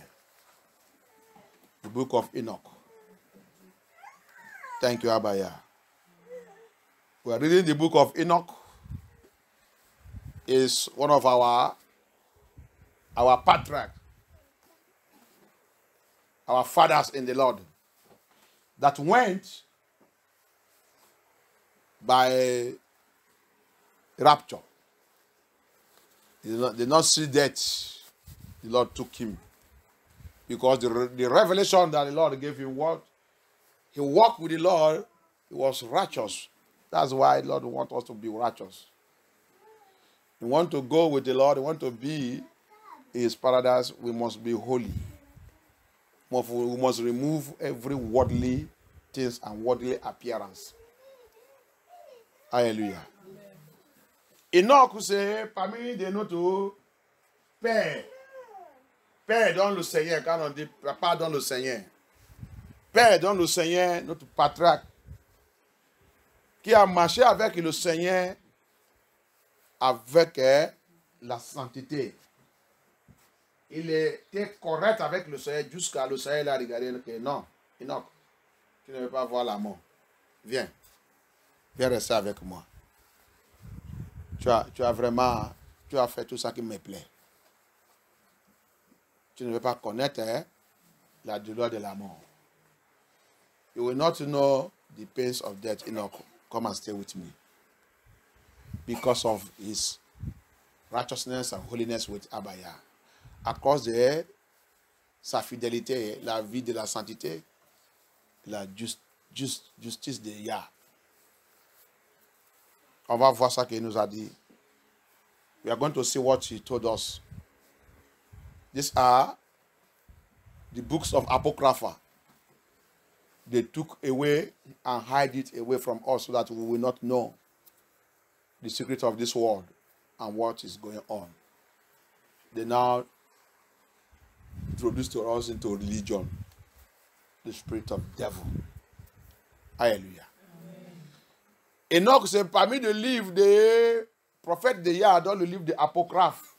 The book of Enoch. Thank you, Abaya. We are reading the book of Enoch. Is one of our patriarchs, our fathers in the Lord, that went by rapture. They did not see death. The Lord took him. Because the revelation that the Lord gave him, what he walked with the Lord, he was righteous. That's why the Lord wants us to be righteous. We want to go with the Lord, we want to be in His paradise, we must be holy. We must remove every worldly things and worldly appearance. Hallelujah. Enoch c'est parmi de notre Père. Père dans le Seigneur, quand on dit Papa dans le Seigneur. Père dans le Seigneur, notre patriarche, qui a marché avec le Seigneur avec la sainteté. Il était correct avec le Seigneur jusqu'à le Seigneur l'a regardé que non, Enoch, tu ne veux pas voir la mort. Viens rester avec moi. Tu as fait tout ça qui me plaît. Tu ne veux pas connaître la douleur de la mort. You will not know the pains of death. Enoch, come and stay with me. Because of his righteousness and holiness with Abaya. À cause de sa fidélité, la vie de la sainteté, la justice de Yah. On va voir ça qu'il nous a dit. We are going to see what he told us. These are the books of Apocrypha. They took away and hide it away from us so that we will not know the secret of this world and what is going on. They now introduce to us into religion, the spirit of devil. Hallelujah. Enoch, c'est parmi les livres des prophètes de Yah dans le livre des Apocryphes.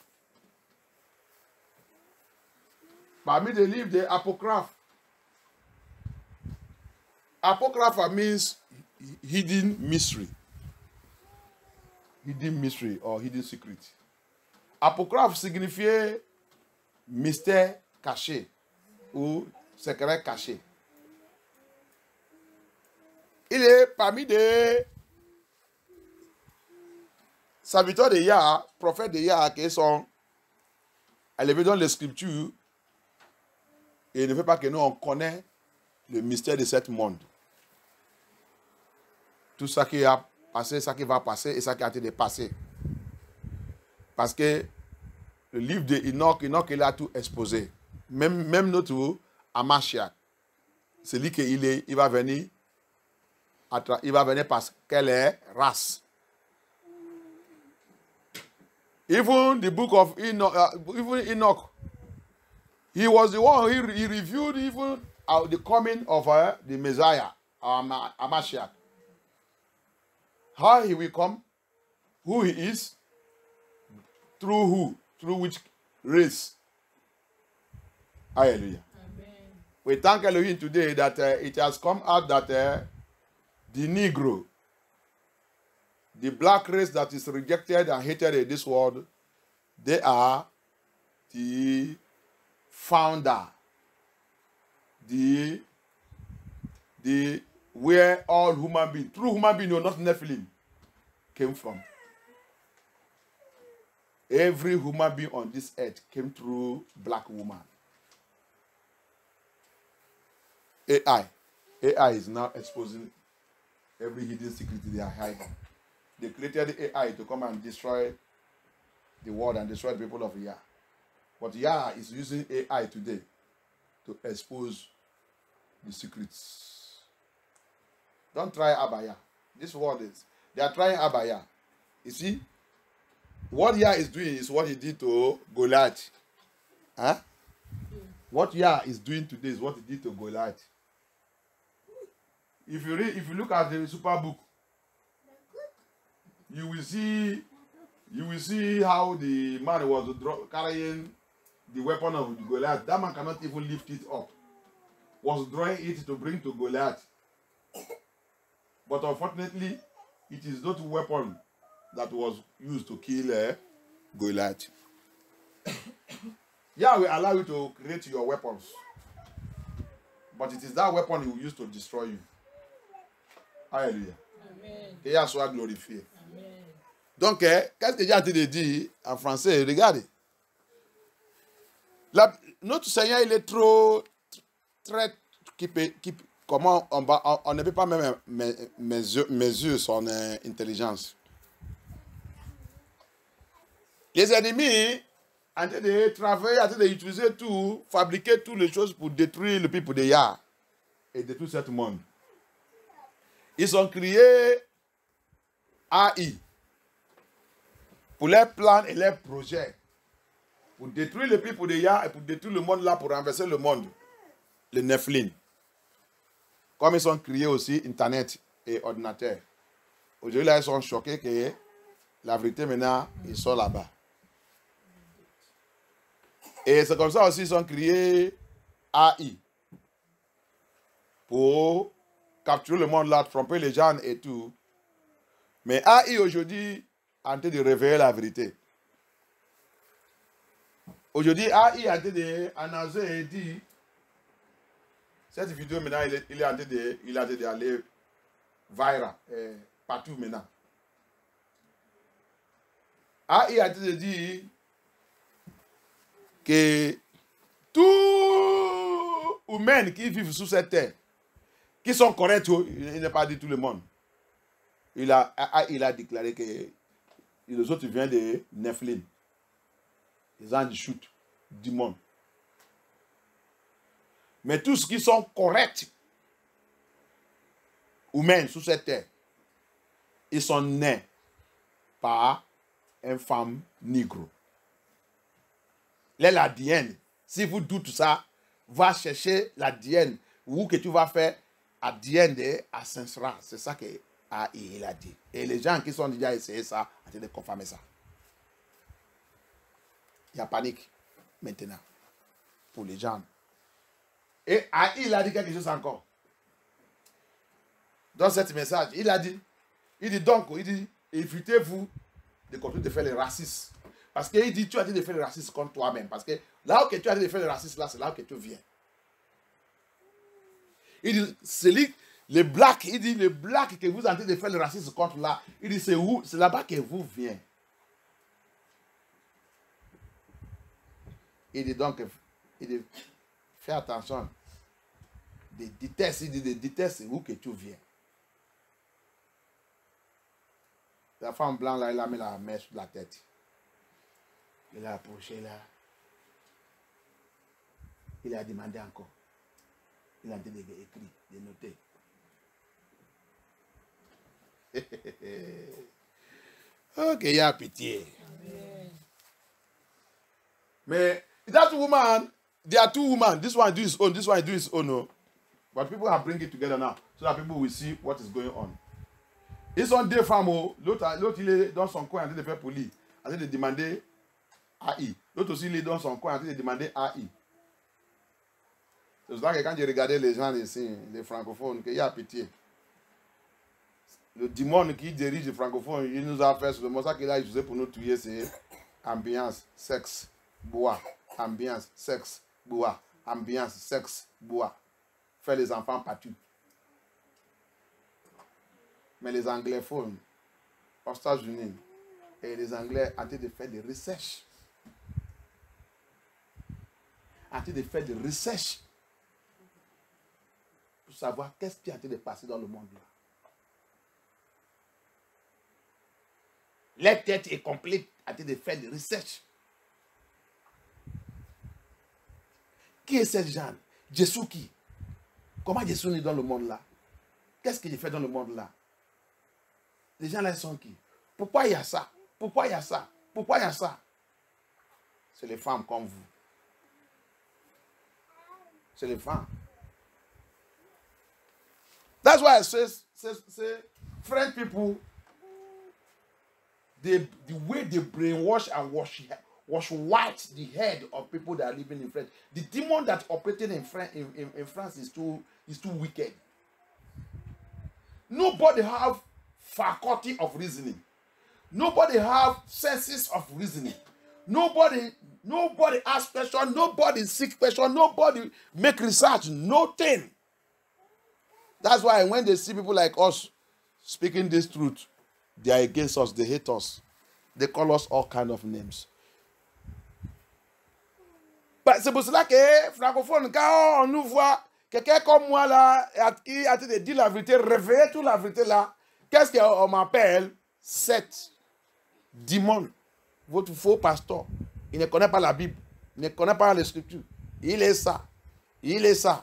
Parmi les livres des Apocryphes. Apocrypha means hidden mystery. Hidden mystery or hidden secret. Apocryphe signifiait mystère caché ou secret caché. Il est parmi des serviteurs de Yah, prophètes de Yah, qui sont élevés dans les Scriptures et ne veut pas que nous on connaisse le mystère de ce monde. Tout ça qui a passé, ça qui va passer et ça qui a été passé. Parce que le livre de Enoch, il a tout exposé. Même notre Amashiach, c'est lui qu'il est, il va venir parce qu'elle est race. Even the book of Enoch, he was the one, he reviewed even the coming of the Messiah, Amashiach. How he will come, who he is, through who, through which race. Hallelujah. Amen. We thank Elohim today that it has come out that the Negro, the black race that is rejected and hated in this world, they are the founder, where all human beings, true human beings, not Nephilim, came from. Every human being on this earth came through black woman. AI is now exposing every hidden secret they are hiding. They created AI to come and destroy the world and destroy the people of Yah. But Yah is using AI today to expose the secrets. Don't try Abaya. This world is, they are trying Abaya. You see, what Yah is doing is what he did to Goliath. Huh? What Yah is doing today is what he did to Goliath. If you look at the super book, you will see how the man was carrying the weapon of Goliath. That man cannot even lift it up. Was drawing it to bring to Goliath. But unfortunately, it is not a weapon that was used to kill Goliath. Yeah, we allow you to create your weapons. But it is that weapon he will use to destroy you. Alléluia. Que Yah soit glorifié. Donc, qu'est-ce que j'ai dit en français? Regardez. Notre Seigneur, il est trop, très, comment on ne peut pas même mesurer son intelligence. Les ennemis, en train de travailler, en train d'utiliser tout, fabriquer toutes les choses pour détruire le peuple de Yah et de tout ce monde. Ils ont créé AI pour leurs plans et leurs projets, pour détruire le peuple de Yah et pour détruire le monde là, pour renverser le monde, les Nephilim. Comme ils ont créé aussi Internet et ordinateur. Aujourd'hui, là, ils sont choqués que la vérité, maintenant, ils sont là-bas. Et c'est comme ça aussi qu'ils ont créé AI pour capturer le monde là, tromper les gens et tout. Mais AI aujourd'hui en train de révéler la vérité. Aujourd'hui, AI a été annoncé et dit, cette vidéo maintenant, il est en train d'aller viral partout maintenant. AI a été dit que tout humain qui vivent sous cette terre, qui sont corrects, il n'a pas dit tout le monde. Il a déclaré que les autres viennent de Nephilim. Les gens du chute du monde. Mais tous ceux qui sont corrects, humains sous cette terre, ils sont nés par une femme négro. L'ADN, si vous doutez ça, va chercher l'ADN. Où que tu vas faire ADN de Ascensra. C'est ça qu'il a dit. Et les gens qui sont déjà essayé ça, ont de confirmer ça. Il y a panique maintenant pour les gens. Et il a dit quelque chose encore. Dans ce message, il dit donc, évitez-vous de continuer de faire le racisme. Parce qu'il dit, tu as dit de faire le racisme contre toi-même. Parce que là où tu as dit de faire le racisme, là, c'est là où tu viens. Il dit, les blacks, il dit, les blacks que vous êtes en train de faire le racisme contre là, il dit, c'est où? C'est là-bas que vous venez. Il dit donc, fais attention. Il dit, c'est où que tu viens. La femme blanche, là, elle a mis la main sur la tête. Il a approché là. Il a demandé encore. Il a dit d'écrire, de noter. Ok, il y a pitié. Amen. Mais that woman, there are two women. This one do his own, this one do his own. No? But people are bringing it together now so that people will see what is going on. Ils sont deux femmes. L'autre, il est dans son coin en train de faire poli, en train de demander AI. L'autre aussi, il est dans son coin en train de demander AI. C'est pour ça que quand j'ai regardé les gens ici, les francophones, qu'il y a pitié. Le démon qui dirige les francophones, il nous a fait, c'est le mot qu'il a utilisé pour nous tuer, c'est ambiance, sexe, bois. Ambiance, sexe, bois. Ambiance, sexe, bois. Faire les enfants partout. Mais les anglophones, aux États-Unis, Et les Anglais ont de faire des recherches. Ont de faire des recherches pour savoir qu'est-ce qui est en train de passer dans le monde là. La tête est complète en train de faire des recherches. Qui est cette Jeanne? Jésus qui? Comment Jésus est dans le monde là? Qu'est-ce qu'il fait dans le monde là? Les gens là sont qui? Pourquoi il y a ça? Pourquoi il y a ça? Pourquoi il y a ça? C'est les femmes comme vous. C'est les femmes. That's why I say French people, the way they brainwash and wash white the head of people that are living in France. The demon that operated in France is too wicked. Nobody have faculty of reasoning. Nobody have senses of reasoning. Nobody ask question. Nobody seek question. Nobody make research. Nothing. That's why when they see people like us speaking this truth, they are against us. They hate us. They call us all kind of names. C'est pour cela que, francophone, quand on nous voit quelqu'un comme moi là, qui a dit la vérité, réveiller toute la vérité là, qu'est-ce qu'on m'appelle? Sept démons. Votre faux pasteur, il ne connaît pas la Bible, il ne connaît pas les Scriptures. Il est ça. Il est ça.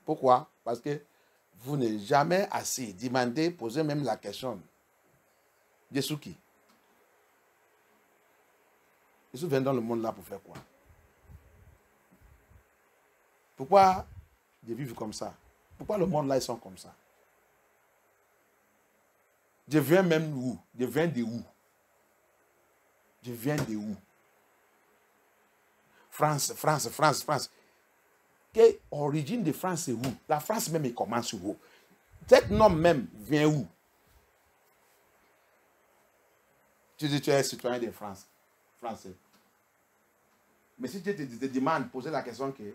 Pourquoi? Parce que vous n'êtes jamais assez demandé, posez même la question. Jésus qui? Jésus vient dans le monde là pour faire quoi? Pourquoi ils vivent comme ça? Pourquoi le monde là ils sont comme ça? Je viens même où? Je viens de où? Je viens de où? France. Quelle origine de France c'est où? La France même, il commence où? Cet nom même vient où? Tu dis tu es citoyen de France, français. Mais si tu te demandes, poser la question que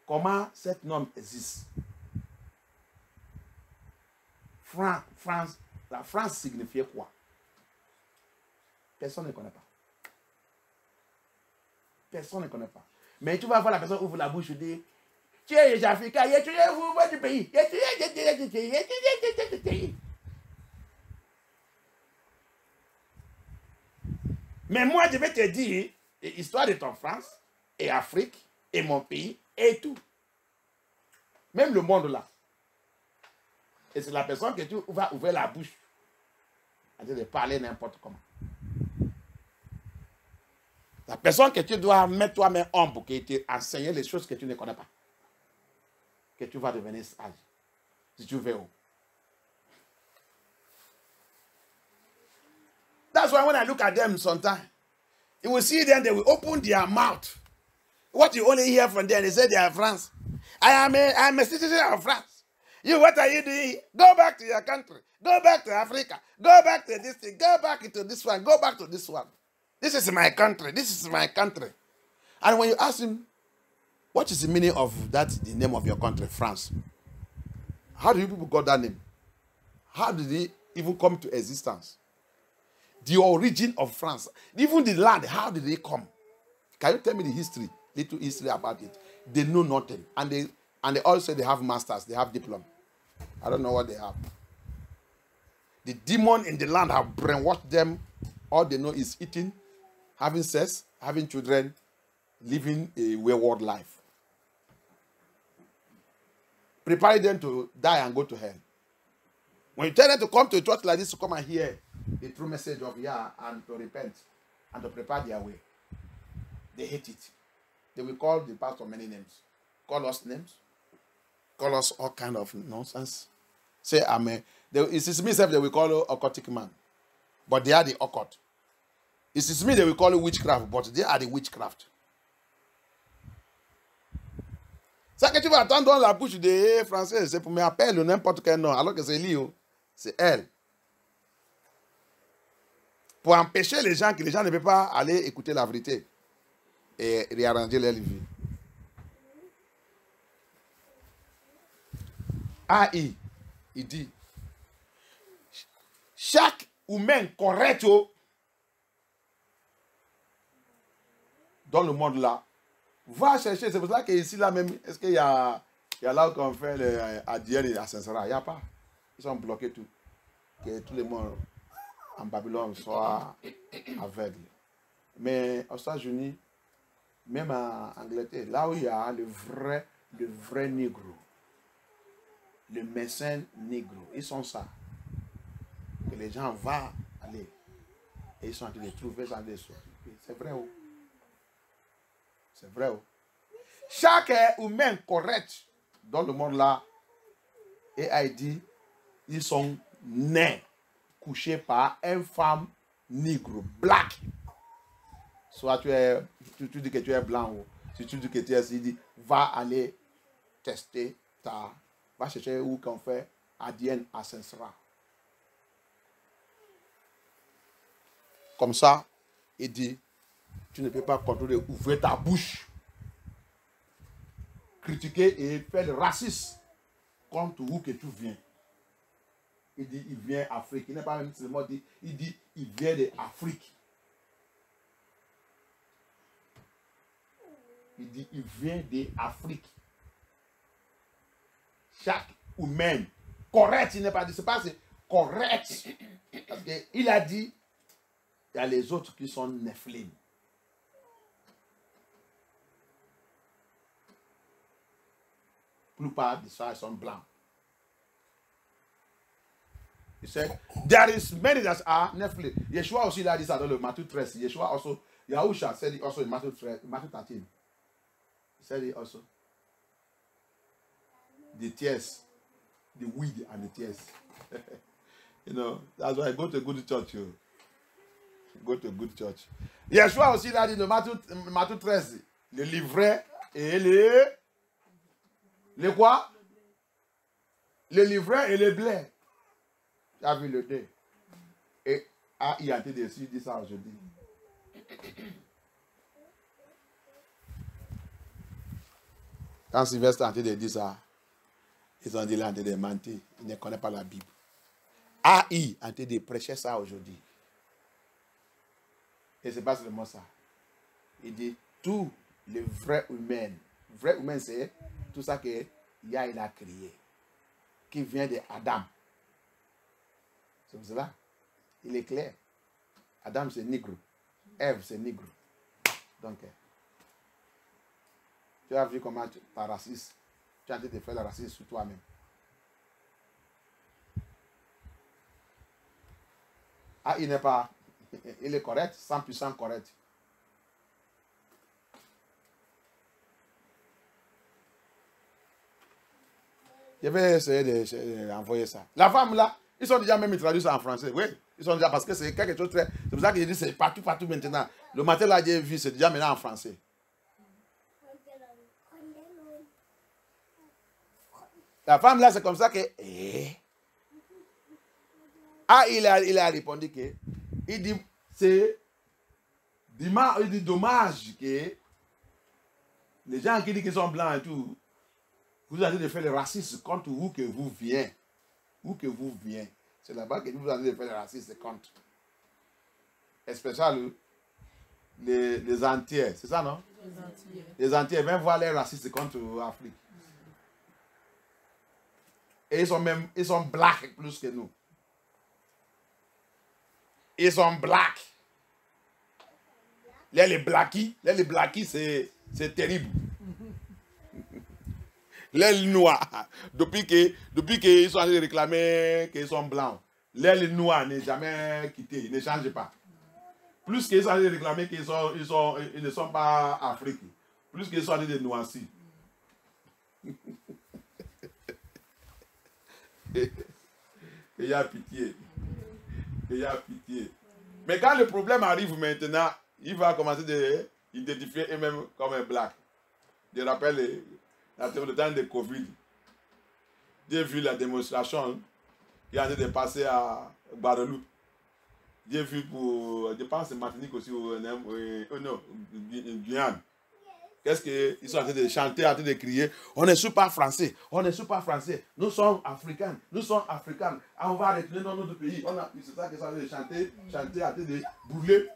comment cet nom existe? France, la France signifiait quoi? Personne ne connaît pas. Personne ne connaît pas. Mais tu vas voir la personne ouvre la bouche et dire, tu es les Africains, tu es vous du pays. Mais moi, je vais te dire l'histoire de ton France, et Afrique, et mon pays, et tout. Même le monde là. Et c'est la personne que tu vas ouvrir la bouche, de parler n'importe comment. La personne que tu dois mettre toi-même en pour t'enseigner les choses que tu ne connais pas. Que tu vas devenir sage. Si tu veux. That's why when I look at them sometimes, you will see them, they will open their mouth. What you only hear from them, they say they are France. I am a citizen of France. You, what are you doing? Go back to your country. Go back to Africa. Go back to this thing. Go back to this one. Go back to this one. This is my country. This is my country. And when you ask him, what is the meaning of that, the name of your country, France? How do you people got that name? How did it even come to existence? The origin of France, even the land, how did they come? Can you tell me the history, little history about it? They know nothing. And they all say they have masters, they have diploma. I don't know what they have. The demon in the land have brainwashed them. All they know is eating, having sex, having children, living a wayward life. Prepare them to die and go to hell. When you tell them to come to a church like this to come and hear the true message of Yah and to repent and to prepare their way, they hate it. They will call the pastor many names. Call us names. Call us all kind of nonsense. Say, it's me self they will call you occultic man. But they are the occult. It's me they will call you witchcraft, but they are the witchcraft. Ça que tu vas attendre dans la bouche des Français, c'est pour m'appeler ou n'importe quel nom, alors que c'est lui, c'est elle. Pour empêcher les gens que les gens ne peuvent pas aller écouter la vérité et réarranger leur vie. AI, il dit, chaque humain correct dans le monde là, va chercher. C'est pour ça qu'ici là même, est-ce qu'il y a là où on fait le ADN et à Saint-Sara? Il n'y a pas. Ils sont bloqués tout. Que tout le monde en Babylone soit aveugle. Mais aux États-Unis, même en Angleterre, là où il y a le vrai négro, le médecin négro, ils sont ça. Que les gens vont aller et ils sont en train de trouver ça des choses. C'est vrai. C'est vrai. Chaque humain correct dans le monde là, et a dit, ils sont nés, couchés par une femme négro, black. Soit tu dis que tu es blanc, ou si tu dis que tu es ici, il dit, va aller tester va chercher où qu'on fait ADN à Saint-Sara. Comme ça, il dit, tu ne peux pas contrôler, ouvrir ta bouche, critiquer et faire le racisme contre où que tu viens. Il dit, il vient d'Afrique. Il n'est pas même seulement dit, il dit, il vient d'Afrique. Il dit, il vient d'Afrique. Chaque humain, correct, il n'est pas dit, c'est pas c'est correct. Parce qu'il a dit, il y a les autres qui sont Nephilim. La plupart des gens sont blancs. Il said, there is many that are Nephilim. Yeshua aussi l'a dit ça dans le Matthieu 13. Yeshua also, Yahusha said it also in Matthew 13, Matthew 13. He said it also. The tears, the weed and the tears. You know, that's why I go to a good church. You go to a good church. Yeshua aussi l'a dit dans Matthieu 13. Le livret et le quoi? Le livret et le blé. Tu as vu le dé. Et il a été dessus, il dit ça aujourd'hui. Quand Sylvestre a été de dire ça, ils ont dit là, en train de mentir. Il ne connaît pas la Bible. AI a été de prêcher ça aujourd'hui. Et c'est pas seulement ça. Il dit, tous les vrais humains. Vrai humain, c'est tout ça que Yah il a créé. Qui vient d'Adam. C'est pour cela. Il est clair. Adam, c'est négro. Ève, c'est négro. Donc, tu as vu comment tu es raciste. Tu as en train de faire le racisme sur toi-même. Ah, il n'est pas. Il est correct, 100% correct. Je vais essayer d'envoyer ça. La femme là, ils sont déjà même traduits ça en français. Oui, ils sont déjà parce que c'est quelque chose de très. C'est pour ça que je dis c'est partout maintenant. Le matin là, j'ai vu, c'est déjà maintenant en français. La femme là, c'est comme ça que. Il a répondu que. Il dit, c'est dommage que les gens qui disent qu'ils sont blancs et tout, vous avez de faire le racisme contre où que vous venez. Où que vous venez. C'est là-bas que vous avez de faire le racisme contre. Spécialement les Antillais, c'est ça, non? Les Antillais, même voir les racistes contre l'Afrique. Et ils sont blacks plus que nous. Ils sont blacks. Les blackies, c'est terrible. Les noirs, depuis qu'ils sont allés réclamer qu'ils sont blancs, les noirs n'est jamais quitté, ils ne changent pas. Plus qu'ils sont allés réclamer qu'ils ne sont pas africains, plus qu'ils sont allés noircir. Il y a pitié. Il y a pitié. Mais quand le problème arrive maintenant, il va commencer à identifier eux-mêmes comme un black. Je rappelle le temps de Covid. J'ai vu la démonstration qui a été passée à Guadeloupe. J'ai vu pour, je pense, Martinique aussi, non, Guyane. Qu'est-ce qu'ils sont en train de chanter, en train de crier? On ne suis pas français, on ne suis pas français. Nous sommes africains, nous sommes africains. On va retourner dans notre pays. C'est ça qu'ils sont en train de chanter, en train de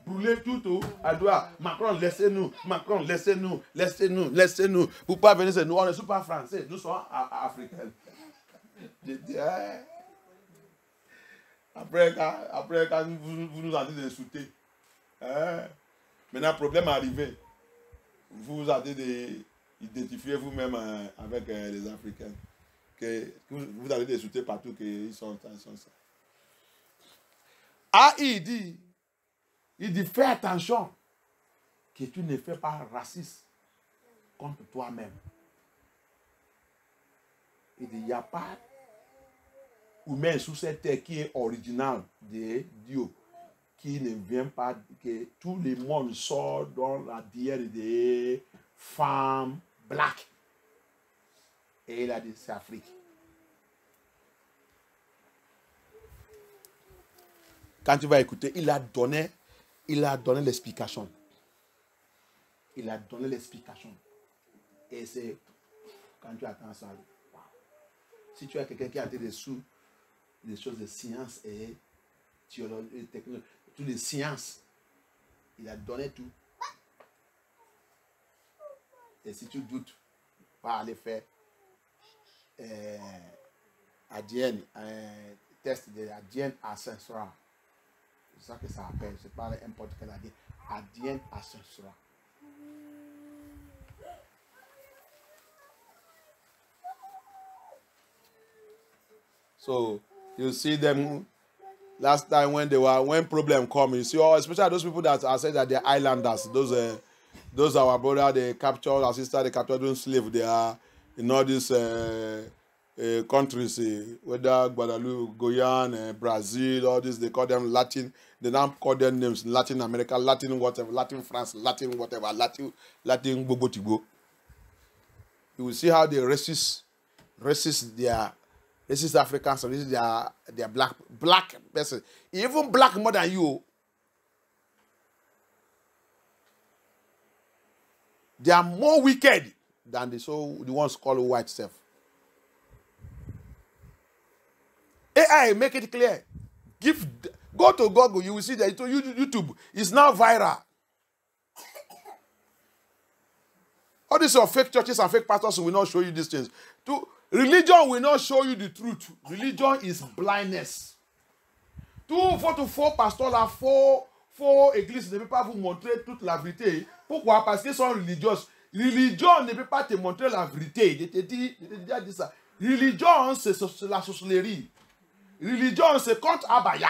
brûler tout. À droite. Macron, laissez-nous, Macron, laissez-nous. Pour pas venir, c'est nous, on ne suis pas français, nous sommes africains. Je dis, hein? Après, quand vous nous avez insulté, hein? Maintenant, le problème est arrivé. Vous avez d'identifier vous-même avec les Africains. Que vous allez insulter partout qu'ils sont ça. Ah, il dit, fais attention que tu ne fais pas raciste contre toi-même. Il dit, il n'y a pas humain sous cette terre qui est original de Dieu, qui ne vient pas, que tout le monde sort dans la dière des femmes black. Et il a dit, c'est Afrique. Quand tu vas écouter, il a donné l'explication. Il a donné l'explication. Et c'est, quand tu attends ça, wow. Si tu as quelqu'un qui a été dessous des choses de science et théologie et technologie, toutes les sciences, il a donné tout. Et si tu doutes, va aller faire ADN, un test de ADN ancestral. C'est ça que ça appelle. C'est pas n'importe quel ADN ancestral. So you see them last time when problem come, you see, especially those people that are said that they're islanders, those our brother they capture, our sister they capture doing slave. They are in all these countries, whether Guadeloupe, Guyana, Brazil, all this, they call them Latin. They now call their names Latin America, Latin whatever, Latin France, Latin whatever, Latin Bobotibo. You will see how they racist their racist Africans, so this is their black person. Even black more than you. They are more wicked than the ones called white self. AI, make it clear. Go to Google, you will see that YouTube is now viral. All these are fake churches and fake pastors will not show you these things. Religion will not show you the truth. Religion is blindness. Four pasteurs là, four églises ne peuvent pas vous montrer toute la vérité. Pourquoi? Parce qu'ils sont religieux. Religion ne peut pas te montrer la vérité. Je t'ai déjà dit ça. Religion, c'est la sorcellerie. Religion, c'est contre Abaya.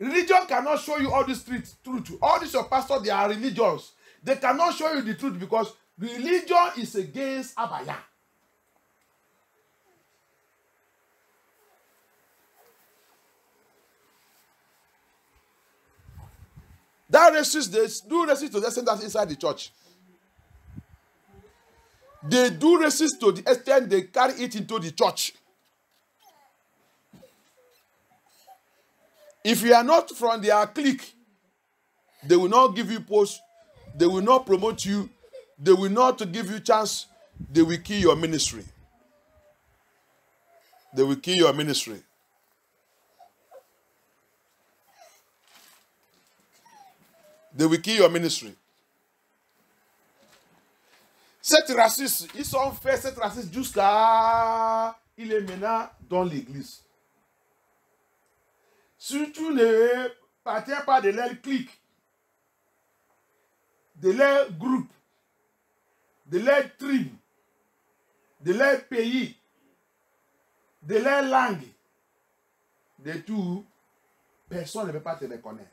Religion cannot show you all this truth. All these your pastors, they are religious. They cannot show you the truth because religion is against Abaya. That racist, they do racist to the extent that's inside the church. They do racist to the extent they carry it into the church. If you are not from their clique, they will not give you posts. They will not promote you. They will not give you chance. They will kill your ministry. They will kill your ministry. They will kill your ministry. Cette raciste, ils ont fait cette raciste jusqu'à... Il est maintenant dans l'église. Si tu ne partiens pas de leur clique, de leur groupe, de leur tribu, de leur pays, de leur langue, de tout, personne ne peut pas te reconnaître.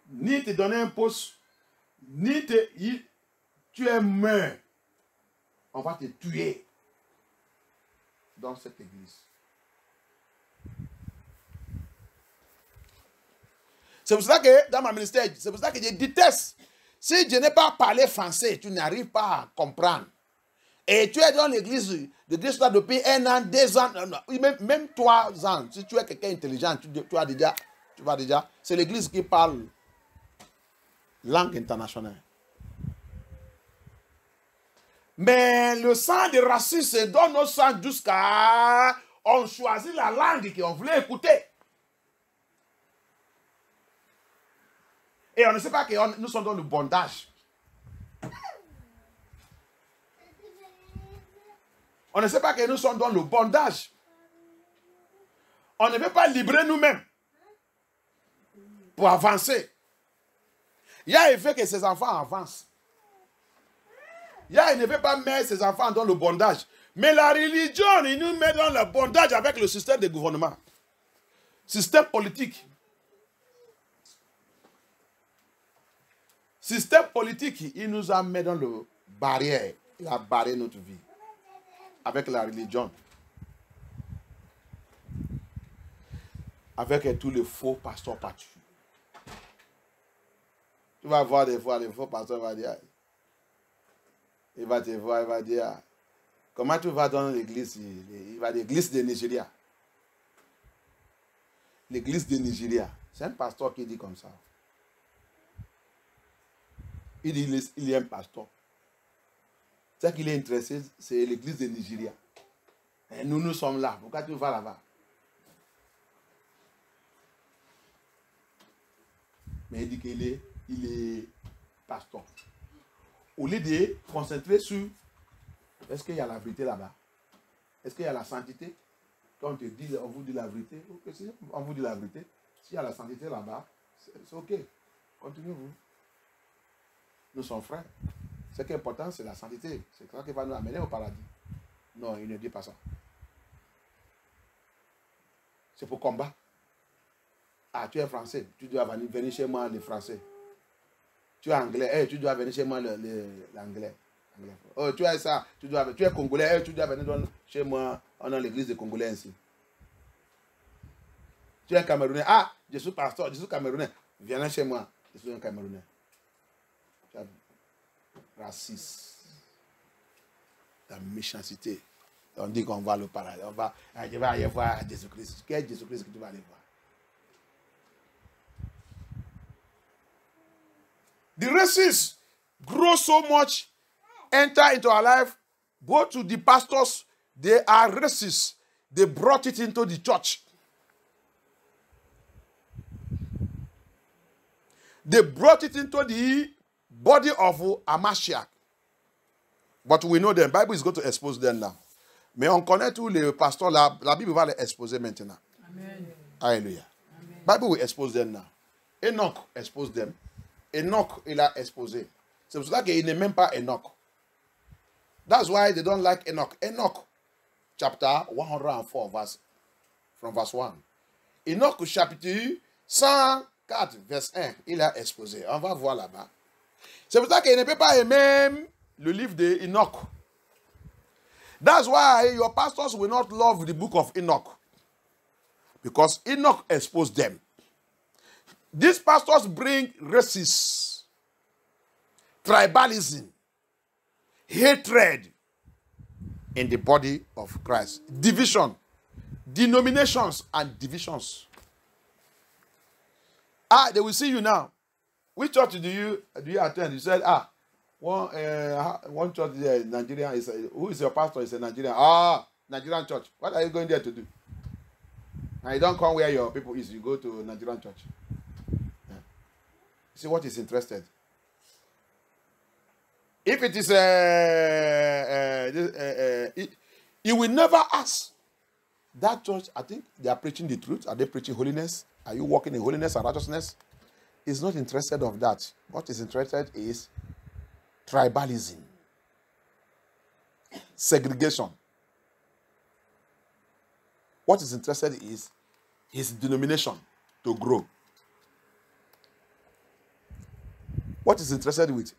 Ni te donner un poste, ni tu es mort. On va te tuer dans cette église. C'est pour ça que dans ma ministère, c'est pour ça que je déteste. Si je n'ai pas parlé français, tu n'arrives pas à comprendre. Et tu es dans l'église depuis 1 an, 2 ans, même 3 ans. Si tu es quelqu'un intelligent, tu vas déjà. C'est l'église qui parle Langue internationale. Mais le sang de racisme se donne au sang jusqu'à... On choisit la langue qu'on voulait écouter. Et on ne sait pas que nous sommes dans le bondage. On ne sait pas que nous sommes dans le bondage. On ne veut pas libérer nous-mêmes pour avancer. Yah, il veut que ses enfants avancent. Yah, il ne veut pas mettre ses enfants dans le bondage. Mais la religion, il nous met dans le bondage avec le système de gouvernement. Système politique. Système politique, il nous a mis dans le barrière. Il a barré notre vie. Avec la religion. Avec tous les faux pasteurs partout. Tu vas voir des fois, les faux pasteurs vont dire, il va te voir, il va dire, comment tu vas dans l'église? Il va dire, l'église de Nigeria. L'église de Nigeria. C'est un pasteur qui dit comme ça. Il dit, il est un pasteur. Ce qu'il est intéressé, c'est l'église de Nigeria. Et nous sommes là. Pourquoi tu vas là-bas? Mais il dit qu'il est pasteur. Au lieu de concentrer sur est-ce qu'il y a la vérité là-bas? Est-ce qu'il y a la sainteté? Quand on te dit, on vous dit la vérité, okay, si on vous dit la vérité, s'il y a la sainteté là-bas, c'est ok. Continuez-vous. Nous sommes frères. Ce qui est important, c'est la sainteté. C'est ça qui va nous amener au paradis. Non, il ne dit pas ça. C'est pour combattre. Ah, tu es français, tu dois venir chez moi, les français. Tu es anglais, tu dois venir chez moi, l'anglais. Oh, tu es ça, tu es congolais, tu dois venir chez moi, on a l'église des Congolais ainsi. Tu es camerounais, ah, je suis pasteur, je suis camerounais, viens chez moi, je suis un camerounais. Raciste. La méchanceté. On dit qu'on va le paradis, je vais aller voir Jésus-Christ. Quel Jésus-Christ que tu vas aller voir? The racists grow so much, enter into our life, go to the pastors, they are racist. They brought it into the church. They brought it into the body of Amashiach. But we know the Bible is going to expose them now. Mais on connaît tous les pasteurs, la Bible va les exposer maintenant. Amen. Alléluia. La Bible will expose them now. Enoch expose them. Enoch, il a exposé. C'est pour ça qu'il n'est même pas Enoch. That's why they don't like Enoch. Enoch, chapter 104, from verse 1. Enoch, chapitre 104, verse 1, il a exposé. On va voir là-bas. C'est pour ça qu'il ne peut pas aimer le livre d'Enoch. That's why your pastors will not love the book of Enoch. Because Enoch exposed them. These pastors bring racism, tribalism, hatred in the body of Christ. Division, denominations and divisions. They will see you now. Which church do you attend? You said, one church there in Nigeria is who is your pastor? Is a Nigerian. Nigerian church. What are you going there to do? And you don't come where your people is. You go to Nigerian church. See what is interested. If it is you will never ask that church. I think they are preaching the truth. Are they preaching holiness? Are you walking in holiness and righteousness? He's not interested of that. What is interested is tribalism, segregation. What is interested is his denomination to grow. What is interested with?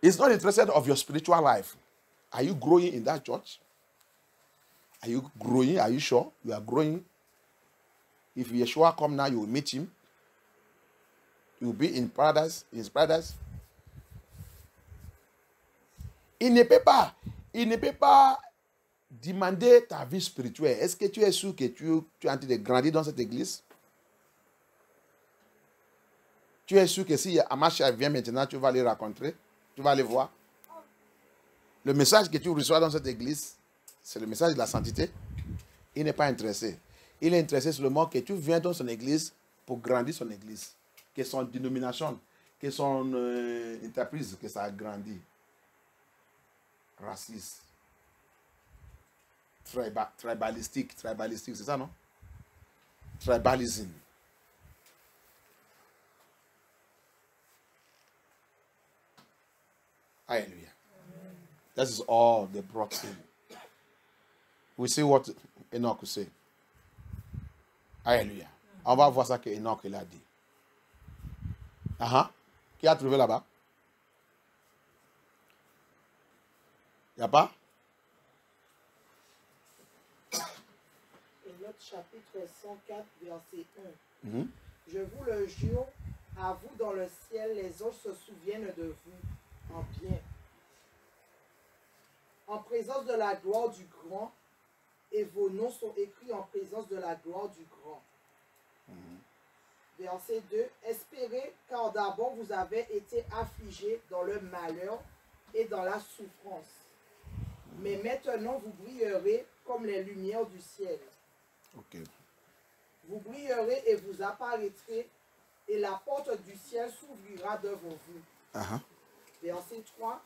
He's not interested of your spiritual life. Are you growing in that church? Are you growing? Are you sure you are growing? If Yeshua come now, you will meet him. You will be in paradise, in his paradise. Il ne peut pas demander ta vie spirituelle. Est-ce que tu es sûr que tu es en train de grandir dans cette église? Tu es sûr que si Amasia vient maintenant, tu vas les rencontrer, tu vas les voir. Le message que tu reçois dans cette église, c'est le message de la sainteté. Il n'est pas intéressé. Il est intéressé seulement que tu viens dans son église pour grandir son église. Que son dénomination, que son entreprise, que ça a grandi. Raciste. Tribalistique, c'est ça, non? Tribalism. Hallelujah. This is all they brought in. We see what Enoch will say. Alléluia. On va voir ça que Enoch il a dit. Qui a trouvé là-bas? Il n'y a pas? Enoch chapitre 104, verset 1. Je vous le jure, à vous dans le ciel, les anges se souviennent de vous en bien. En présence de la gloire du grand, et vos noms sont écrits en présence de la gloire du grand. Verset 2. Espérez, car d'abord vous avez été affligés dans le malheur et dans la souffrance. Mais maintenant vous brillerez comme les lumières du ciel. Okay. Vous brillerez et vous apparaîtrez, et la porte du ciel s'ouvrira devant vous. Verset 3.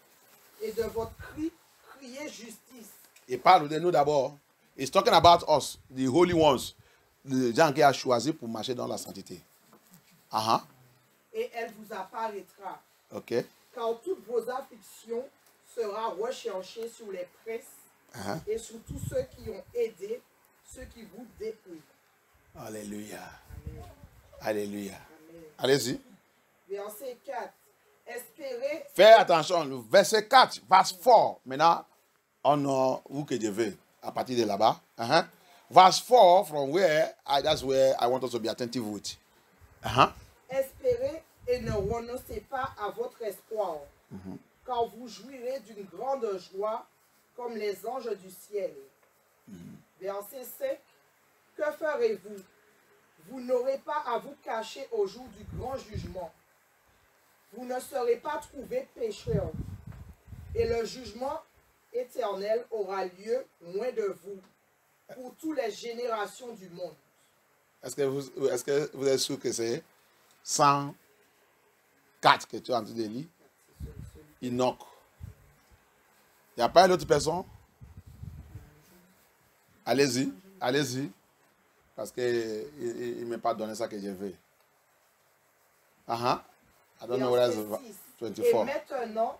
Et de votre cri, criez justice. Il parle de nous d'abord. He's talking about us, the holy ones, les gens qu'il a choisis pour marcher dans la sainteté. Et elle vous apparaîtra. Ok. Car toutes vos afflictions sera recherchées sur les princes et sur tous ceux qui ont aidé ceux qui vous dépouillent. Alléluia. Amen. Alléluia. Amen. Allez-y. Verset 4. Espérez. Fais attention. Verset 4, verse 4. Maintenant, on a où que je vais. À partir de là-bas. Verse 4, from where, that's where I want us to be attentive with. Espérez et ne renoncez pas à votre espoir, car vous jouirez d'une grande joie comme les anges du ciel. Verset 5. Que ferez-vous? Vous n'aurez pas à vous cacher au jour du grand jugement. Vous ne serez pas trouvés pécheurs, et le jugement éternel aura lieu loin de vous pour toutes les générations du monde. Est-ce que vous êtes sûr que c'est 104 que tu es en train de lire? Enoch. Il n'y a pas une autre personne? Allez-y, allez-y. Parce qu'il ne m'a pas donné ça que je veux. I don't know where that's 24. Et maintenant,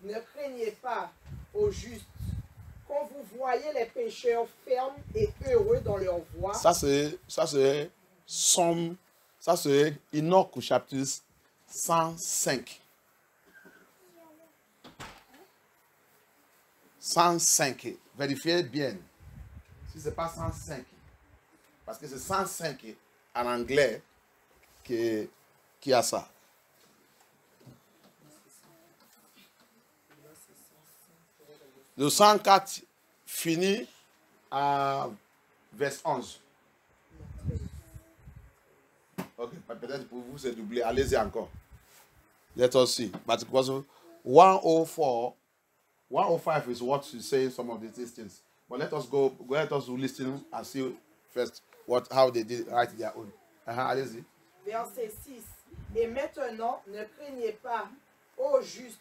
ne craignez pas au juste. Quand vous voyez les pécheurs fermes et heureux dans leur voie. Ça c'est Enoch au chapitre 105. 105. Vérifiez bien. Si ce n'est pas 105. Parce que c'est 105 en anglais qui a ça. Le 104 finit à verset 11. Ok, peut-être pour vous c'est doublé. Allez-y encore. Let us see. But because 104, 105 is what you say some of these things. But let us listen and see first how they did write their own. Allez-y. Verset 6. Et maintenant, ne craignez pas, ô juste,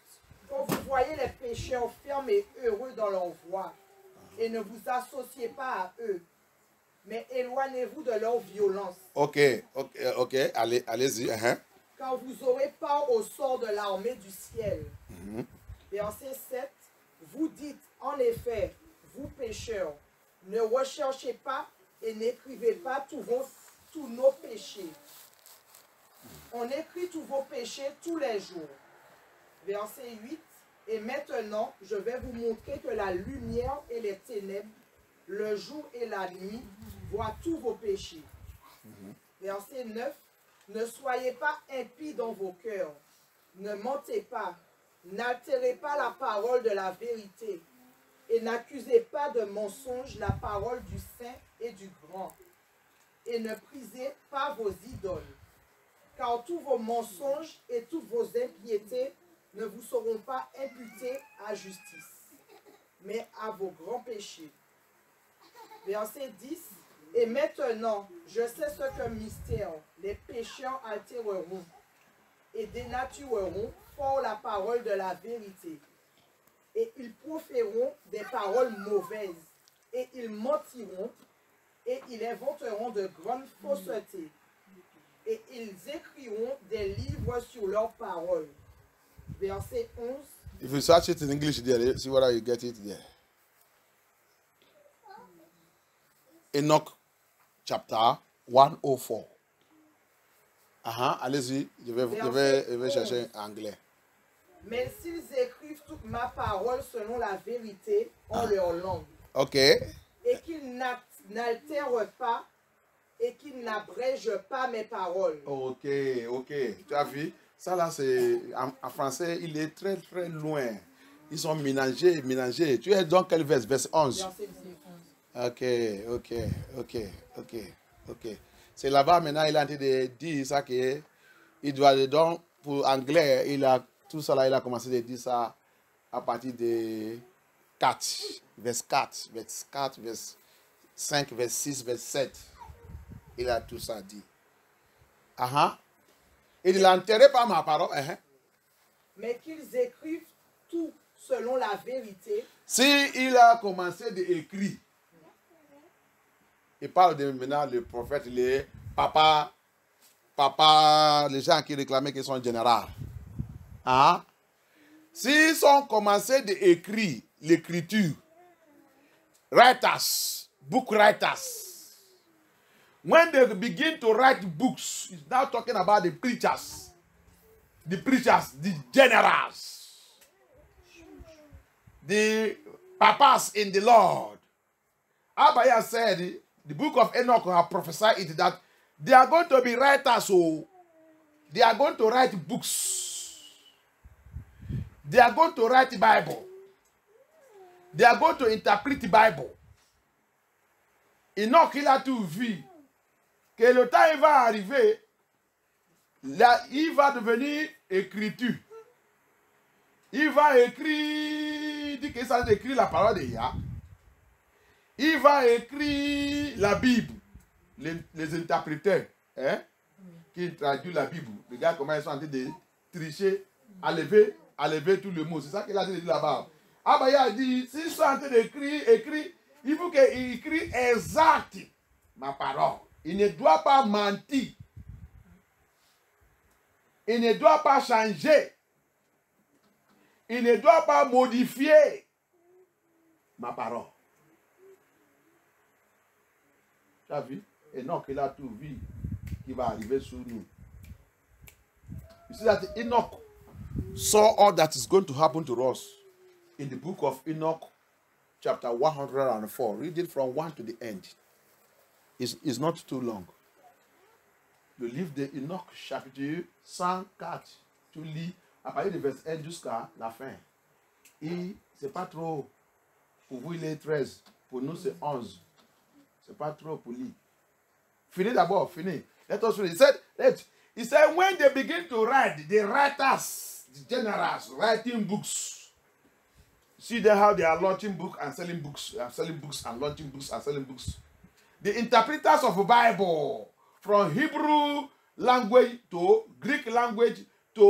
quand vous voyez les pécheurs fermes et heureux dans leur voie, et ne vous associez pas à eux, mais éloignez-vous de leur violence. Ok, allez-y. Car vous aurez part au sort de l'armée du ciel. Verset 7. Vous dites, en effet, vous pécheurs, ne recherchez pas et n'écrivez pas tous nos péchés. On écrit tous vos péchés tous les jours. Verset 8. Et maintenant, je vais vous montrer que la lumière et les ténèbres, le jour et la nuit, voient tous vos péchés. Verset 9. Ne soyez pas impies dans vos cœurs. Ne mentez pas. N'altérez pas la parole de la vérité. Et n'accusez pas de mensonge la parole du Saint et du Grand. Et ne prisez pas vos idoles. car tous vos mensonges et toutes vos impiétés ne vous seront pas imputés à justice, mais à vos grands péchés. Verset 10. Et maintenant, je sais ce qu'un mystère, les pécheurs altéreront et dénatureront fort la parole de la vérité. Et ils proféreront des paroles mauvaises, et ils mentiront, et ils inventeront de grandes faussetés. Et ils écriront des livres sur leurs paroles. Verset 11. If you search it in English there, see whether you get it there. Enoch chapter 104. Allez-y, je vais chercher en anglais. Mais s'ils écrivent toute ma parole selon la vérité en leur langue, Ok. et qu'ils n'altèrent pas, et qu'ils n'abrègent pas mes paroles. Ok. Tu as vu? Ça là, c'est en français, il est très très loin. Ils sont mélangés. Tu es dans quel verset? Verset 11. Verset 10. Ok. C'est là-bas maintenant, il a en train de dire ça qu'il doit donc, pour anglais, tout ça là, il a commencé à dire ça à partir de 4, verset 4, verset 5, verset 6, verset 7. Il a tout ça dit. Il n'a enterré pas ma parole. Mais qu'ils écrivent tout selon la vérité. Si il a commencé d'écrire, il parle de maintenant le prophète, les papa, les gens qui réclamaient qu'ils sont généraux. S'ils ont commencé d'écrire l'écriture, book writers, when they begin to write books, it's now talking about the preachers, the generals, the papas in the Lord. Abaya said, the book of Enoch have prophesied it that they are going to be writers, so they are going to write books. They are going to write the Bible. They are going to interpret the Bible. Enoch, il a tout vu. Que le temps il va arriver, là, il va devenir écriture. Il va écrire, dit que ça écrit la parole de Yah. Il va écrire la Bible. Les interpréteurs, qui traduisent la Bible. Regarde comment ils sont en train de tricher, à lever tout le mot. C'est ça qu'il a dit là-bas. Il a dit, s'ils sont en train d'écrire, il faut qu'ils écrivent exact ma parole. Il ne doit pas mentir. Il ne doit pas changer. Il ne doit pas modifier ma parole. Tu as vu? Et non, qu'il a tout vu qui va arriver sur nous. You see that Enoch saw all that is going to happen to us in the book of Enoch, chapter 104. Read it from 1 to the end. It's not too long. Le livre de Enoch, chapitre 104. Tu lis à partir du verset 1 jusqu'à la fin. Et c'est pas trop. Pour vous, il est 13. Pour nous, c'est 11. C'est pas trop pour lui. Fini d'abord, fini. Let us read. He said, when they begin to write, the writers, the generals, writing books. See them how they are launching books and selling books, and launching books and selling books. The interpreters of the Bible, from Hebrew language to Greek language to